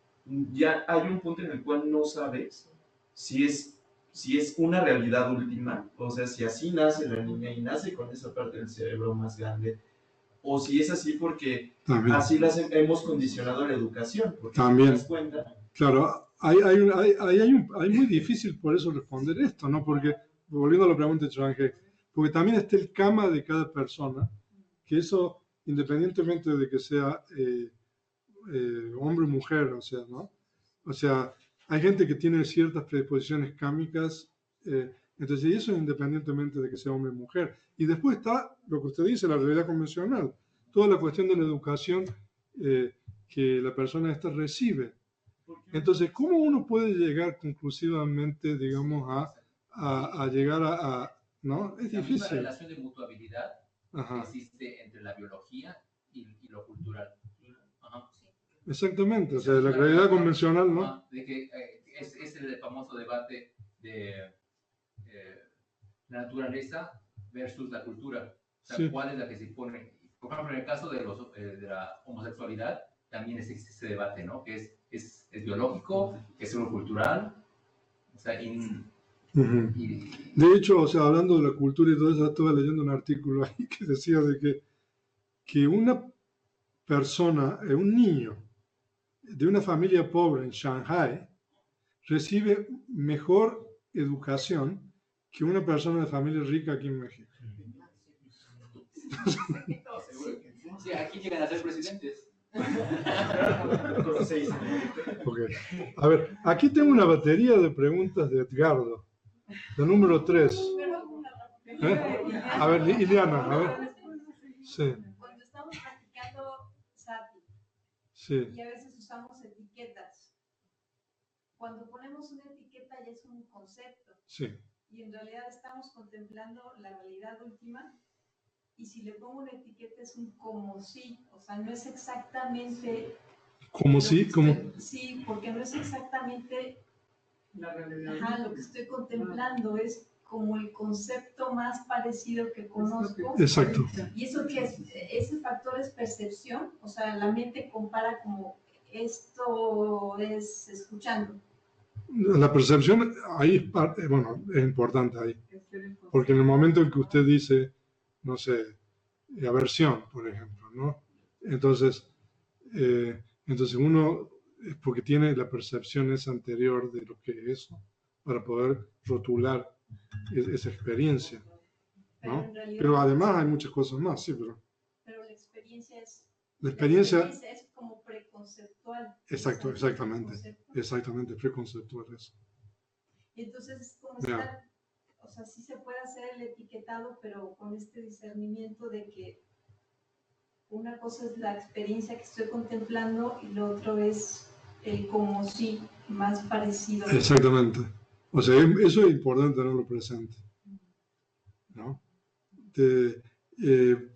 ya hay un punto en el cual no sabes si es una realidad última, o sea, si así nace la niña y nace con esa parte del cerebro más grande, o si es así porque también así hemos condicionado la educación. Porque también, si te das cuenta,
claro, hay muy difícil por eso responder esto, ¿no? Porque, volviendo a la pregunta de Chuange, porque también está el karma de cada persona, que eso, independientemente de que sea hombre o mujer, o sea, ¿no? O sea, hay gente que tiene ciertas predisposiciones kámicas, entonces, y eso independientemente de que sea hombre o mujer. Y después está lo que usted dice, la realidad convencional, toda la cuestión de la educación que la persona esta recibe. Entonces, ¿cómo uno puede llegar conclusivamente, digamos, a llegar ¿no? Es difícil.
La relación de mutuabilidad que existe entre la biología y lo cultural. Ajá.
Exactamente, o sea, la realidad convencional, ¿no?
De que es el famoso debate de la naturaleza versus la cultura. O sea, ¿cuál es la que se impone? Por ejemplo, en el caso de la homosexualidad, también existe ese debate, ¿no? Que es biológico, es uno cultural, o sea,
de hecho, o sea, hablando de la cultura y todo eso, estuve leyendo un artículo ahí que decía de que una persona, un niño de una familia pobre en Shanghai recibe mejor educación que una persona de familia rica aquí en México.
Sí, aquí llegan a ser presidentes.
Okay. A ver, aquí tengo una batería de preguntas de Edgardo, de número 3. A ver, Ileana, a ver. Sí.
Cuando estamos practicando sati,
sí.
Y a veces usamos etiquetas. Cuando ponemos una etiqueta ya es un concepto.
Sí.
Y en realidad estamos contemplando la realidad última. Y si le pongo una etiqueta es un como si, o sea, no es exactamente...
¿Como si? ¿Cómo?
Sí, porque no es exactamente
la realidad.
Ajá, lo que estoy contemplando es como el concepto más parecido que conozco.
Exacto.
¿Y eso qué es? Ese factor es percepción, o sea, la mente compara como esto es escuchando.
La percepción ahí es, bueno, es importante ahí. Porque en el momento en que usted dice, no sé, aversión, por ejemplo, ¿no? Entonces uno, es porque tiene la percepción esa anterior de lo que es eso, para poder rotular esa experiencia, ¿no? Pero además hay muchas cosas más, sí, pero
la experiencia es...
La experiencia
es como preconceptual.
Exacto, exactamente, preconceptual eso.
Entonces es como estar, o sea, sí se puede hacer el etiquetado, pero con este discernimiento de que una cosa es la experiencia que estoy contemplando y lo otro es el como si más parecido.
Exactamente. O sea, eso es importante tenerlo presente, ¿no?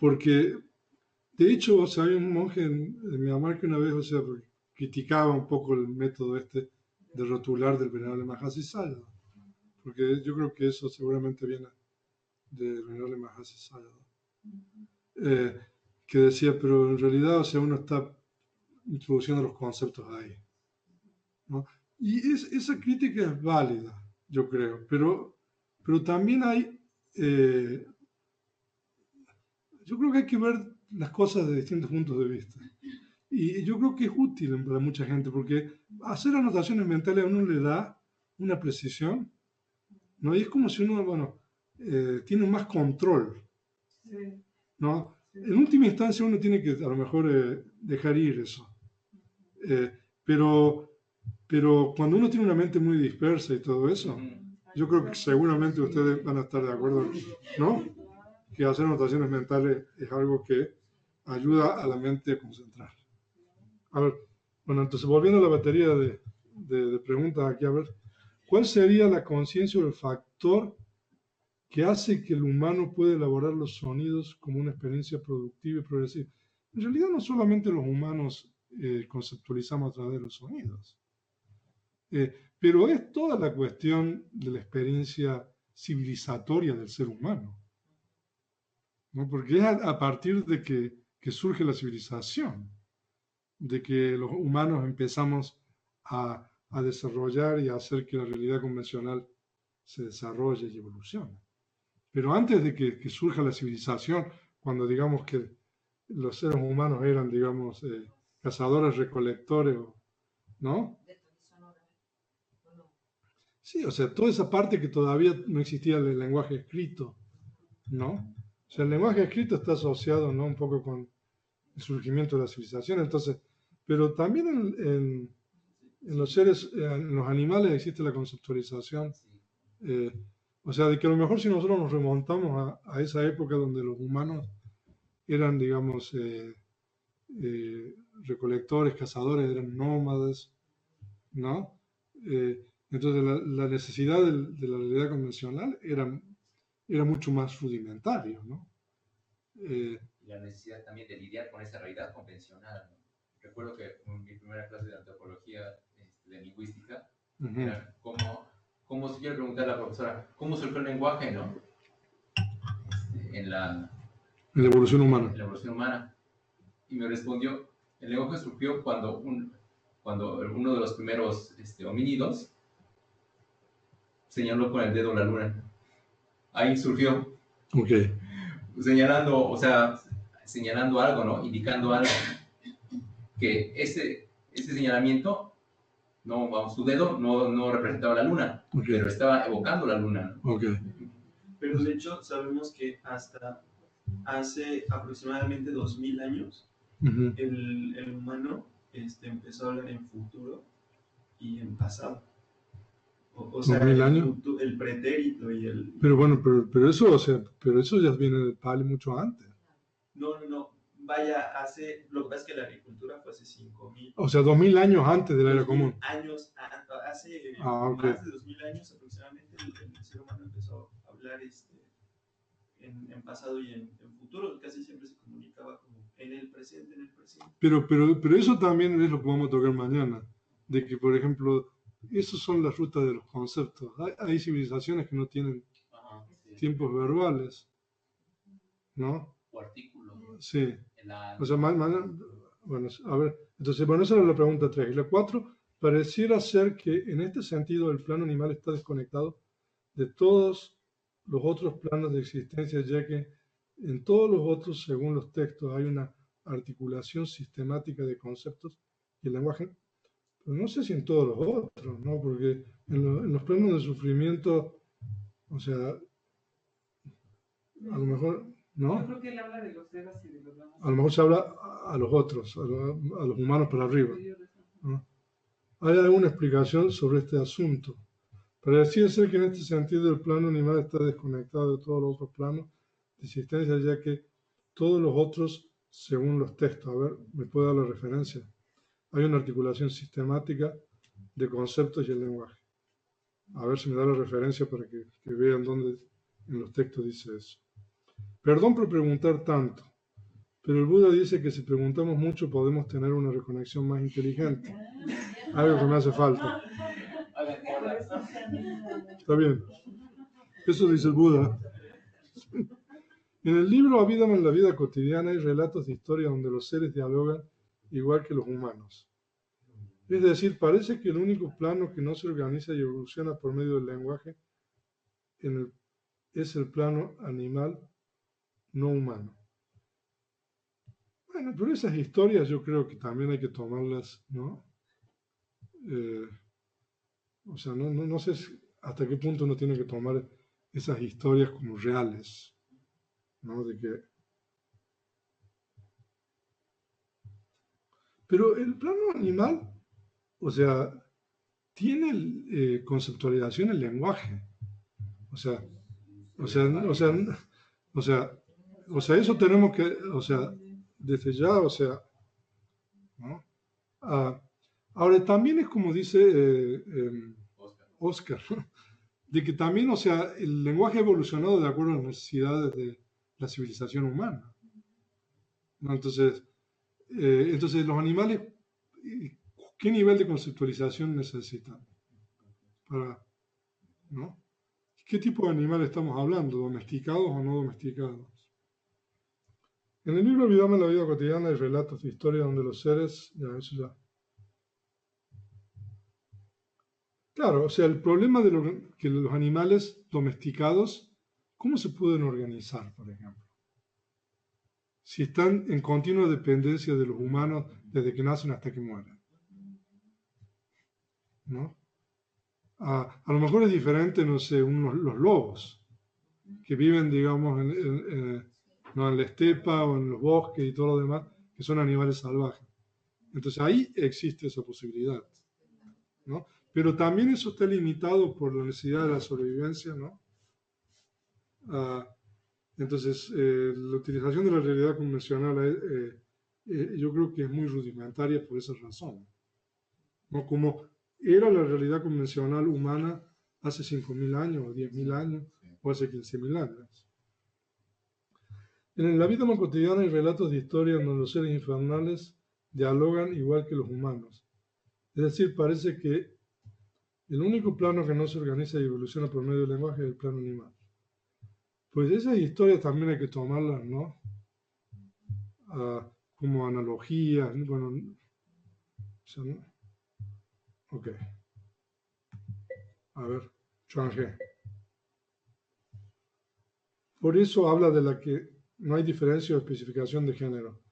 Porque, de hecho, o sea, hay un monje en Myanmar que una vez, o sea, criticaba un poco el método de rotular del venerable Mahasi Sayadaw, porque yo creo que eso seguramente viene del venerable Mahasi Sayadaw. Que decía, pero en realidad, o sea, uno está introduciendo los conceptos ahí, ¿no? Y esa crítica es válida, yo creo, pero también hay, yo creo que hay que ver las cosas de distintos puntos de vista. Y yo creo que es útil para mucha gente, porque hacer anotaciones mentales a uno le da una precisión, ¿no? Y es como si uno, bueno, tiene más control, ¿no? En última instancia uno tiene que a lo mejor dejar ir eso. Pero cuando uno tiene una mente muy dispersa y todo eso, yo creo que seguramente ustedes van a estar de acuerdo, ¿no? Que hacer anotaciones mentales es algo que ayuda a la mente a concentrar. A ver, bueno, entonces volviendo a la batería de preguntas aquí, a ver, ¿cuál sería la conciencia o el factor que hace que el humano pueda elaborar los sonidos como una experiencia productiva y progresiva? En realidad no solamente los humanos conceptualizamos a través de los sonidos, pero es toda la cuestión de la experiencia civilizatoria del ser humano, ¿no? Porque es a partir de que surge la civilización, de que los humanos empezamos a desarrollar y a hacer que la realidad convencional se desarrolle y evolucione. Pero antes de que surja la civilización, cuando digamos que los seres humanos eran, digamos, cazadores, recolectores, ¿no? Sí, o sea, toda esa parte que todavía no existía del lenguaje escrito, ¿no? O sea, el lenguaje escrito está asociado, ¿no? Un poco con el surgimiento de la civilización. Entonces, pero también en los seres, en los animales existe la conceptualización. O sea, de que a lo mejor si nosotros nos remontamos a esa época donde los humanos eran, digamos, recolectores, cazadores, eran nómadas, ¿no? Entonces la necesidad de la realidad convencional era mucho más rudimentario, ¿no?
Y la necesidad también de lidiar con esa realidad convencional, ¿no? Recuerdo que en mi primera clase de antropología, de lingüística, era como si yo le preguntara a la profesora, ¿cómo surgió el lenguaje, no? En la
evolución humana.
En la evolución humana. Y me respondió, el lenguaje surgió cuando uno de los primeros homínidos señaló con el dedo la luna. Ahí surgió.
Ok.
Señalando algo, ¿no? Indicando algo. Que ese señalamiento, su dedo no representaba la luna, pero estaba evocando la luna, ¿no?
Okay.
Pero de hecho sabemos que hasta hace aproximadamente 2000 años el humano empezó a hablar en futuro y en pasado. O sea, el pretérito y el...
Pero bueno, pero eso ya viene del Pali mucho antes.
No. Vaya, lo que pasa es que la agricultura fue hace 5000.
O sea, 2000 años antes de la era común.
Hace más de 2000 años aproximadamente el ser humano empezó a hablar en pasado y en futuro. Casi siempre se comunicaba como en el presente.
Pero eso también es lo que vamos a tocar mañana. De que, por ejemplo, esas son las rutas de los conceptos. Hay civilizaciones que no tienen tiempos verbales, ¿no?
O artículos.
Sí. O sea, bueno, a ver, entonces, bueno, esa era la pregunta 3. Y la 4, pareciera ser que en este sentido el plano animal está desconectado de todos los otros planos de existencia, ya que en todos los otros, según los textos, hay una articulación sistemática de conceptos y el lenguaje, pero no sé si en todos los otros, ¿no? Porque en los planos de sufrimiento, o sea, a lo mejor... ¿no?
Yo creo que él habla de los devas y de los lamas.
A lo mejor se habla a los otros, a los humanos para arriba, ¿no? ¿Hay alguna explicación sobre este asunto? Parecía ser que en este sentido el plano animal está desconectado de todos los otros planos de existencia, ya que todos los otros, según los textos, a ver, ¿me puede dar la referencia? Hay una articulación sistemática de conceptos y el lenguaje. A ver si me da la referencia para que vean dónde en los textos dice eso. Perdón por preguntar tanto, pero el Buda dice que si preguntamos mucho podemos tener una reconexión más inteligente. Algo que me hace falta. Está bien. Eso dice el Buda. En el libro Abhidhamma en la vida cotidiana hay relatos de historia donde los seres dialogan igual que los humanos. Es decir, parece que el único plano que no se organiza y evoluciona por medio del lenguaje es el plano animal no humano. Bueno, pero esas historias yo creo que también hay que tomarlas, ¿no? O sea, no sé hasta qué punto uno tiene que tomar esas historias como reales, ¿no? Pero el plano animal, o sea, tiene conceptualización el lenguaje. O sea, eso tenemos que, o sea, desde ya, o sea, ¿no? Ahora también es como dice Oscar, ¿no? De que también, o sea, el lenguaje ha evolucionado de acuerdo a las necesidades de la civilización humana, ¿no? Entonces los animales, ¿qué nivel de conceptualización necesitan? ¿No? ¿Qué tipo de animal estamos hablando? ¿Domesticados o no domesticados? En el libro Abhidhamma en la vida cotidiana hay relatos de historia donde los seres... Claro, o sea, el problema de que los animales domesticados, ¿cómo se pueden organizar, por ejemplo? Si están en continua dependencia de los humanos desde que nacen hasta que mueren, ¿no? A lo mejor es diferente, no sé, los lobos, que viven, digamos, en la estepa o en los bosques y todo lo demás, que son animales salvajes. Entonces ahí existe esa posibilidad, ¿no? Pero también eso está limitado por la necesidad de la sobrevivencia, ¿no? Entonces, la utilización de la realidad convencional yo creo que es muy rudimentaria por esa razón, ¿no? Como era la realidad convencional humana hace 5.000 años, o 10.000 años, o hace 15.000 años. En la vida más cotidiana hay relatos de historias donde los seres infernales dialogan igual que los humanos. Es decir, parece que el único plano que no se organiza y evoluciona por medio del lenguaje es el plano animal. Pues esas historias también hay que tomarlas, ¿no? Como analogías, bueno, o sea, ¿no? Ok. A ver, Chuange. Por eso habla de la que no hay diferencia o especificación de género.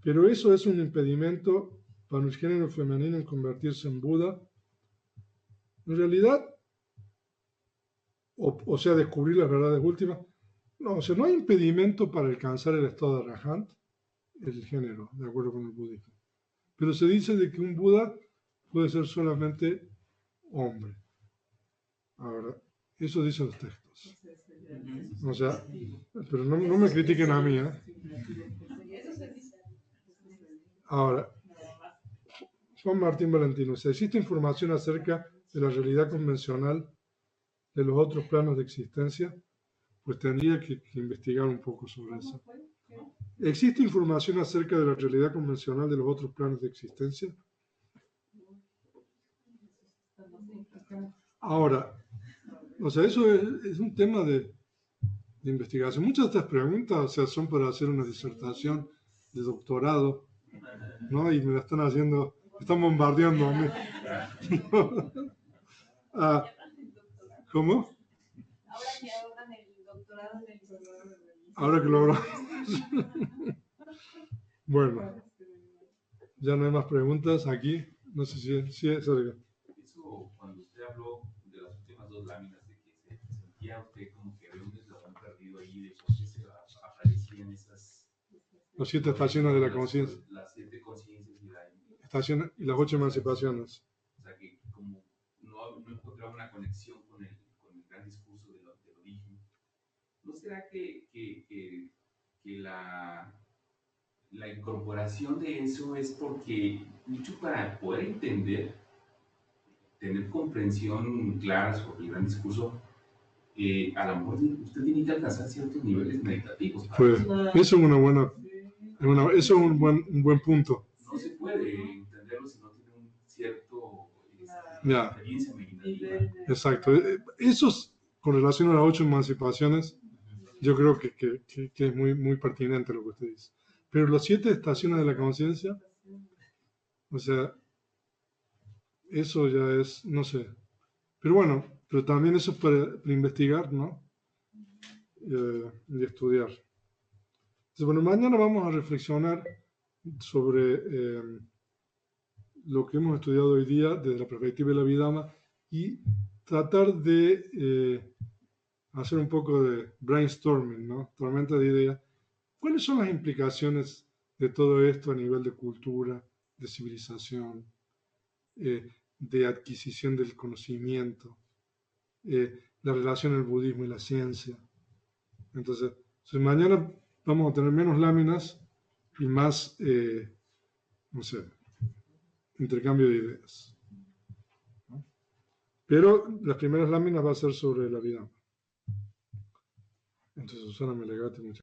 Pero eso es un impedimento para el género femenino en convertirse en Buda. En realidad, o sea, descubrir las verdades últimas. No, o sea, no hay impedimento para alcanzar el estado de Arahant, el género, de acuerdo con el budismo. Pero se dice de que un Buda puede ser solamente hombre. Ahora, eso dicen los textos. O sea, pero no me critiquen a mí, ¿eh? Ahora, Juan Martín Valentino, si existe información acerca de la realidad convencional de los otros planos de existencia, pues tendría que investigar un poco sobre eso. ¿Existe información acerca de la realidad convencional de los otros planos de existencia? Ahora, o sea, eso es un tema de investigación. Muchas de estas preguntas, o sea, son para hacer una disertación de doctorado, ¿no? Y me la están haciendo, me están bombardeando a mí. ¿Cómo?
Ahora que hagan el doctorado en el...
Ahora que lo habrá. Bueno, ya no hay más preguntas aquí. No sé si es algo.
Eso, cuando usted habló de las últimas dos láminas, de que se sentía usted como que había un eslabón perdido ahí, de por qué se aparecían esas...
Las 7 estaciones de la conciencia.
Las 7 conciencias y
y las 8 emancipaciones.
O sea, que como no encontraba una conexión con el gran discurso del origen. ¿No será que la incorporación de eso es porque, mucho para poder entender, tener comprensión clara sobre el gran discurso, a lo mejor usted tiene que alcanzar ciertos niveles meditativos?
Pues, eso es eso es un buen punto.
No se puede entenderlo si no tiene un cierto experiencia meditativa.
Exacto. Eso es, con relación a las 8 emancipaciones, yo creo que es muy pertinente lo que usted dice. Pero las 7 estaciones de la conciencia, o sea, eso ya es, no sé. Pero bueno, pero también eso es para investigar, ¿no? Y estudiar. Entonces, bueno, mañana vamos a reflexionar sobre lo que hemos estudiado hoy día desde la perspectiva de la Abhidhamma y tratar de hacer un poco de brainstorming, ¿no? Tormenta de ideas. ¿Cuáles son las implicaciones de todo esto a nivel de cultura, de civilización, de adquisición del conocimiento, la relación entre el budismo y la ciencia? Entonces, mañana vamos a tener menos láminas y más, no sé, intercambio de ideas, ¿no? Pero las primeras láminas va a ser sobre la vida. Entonces, Susana Melegate, muchas gracias.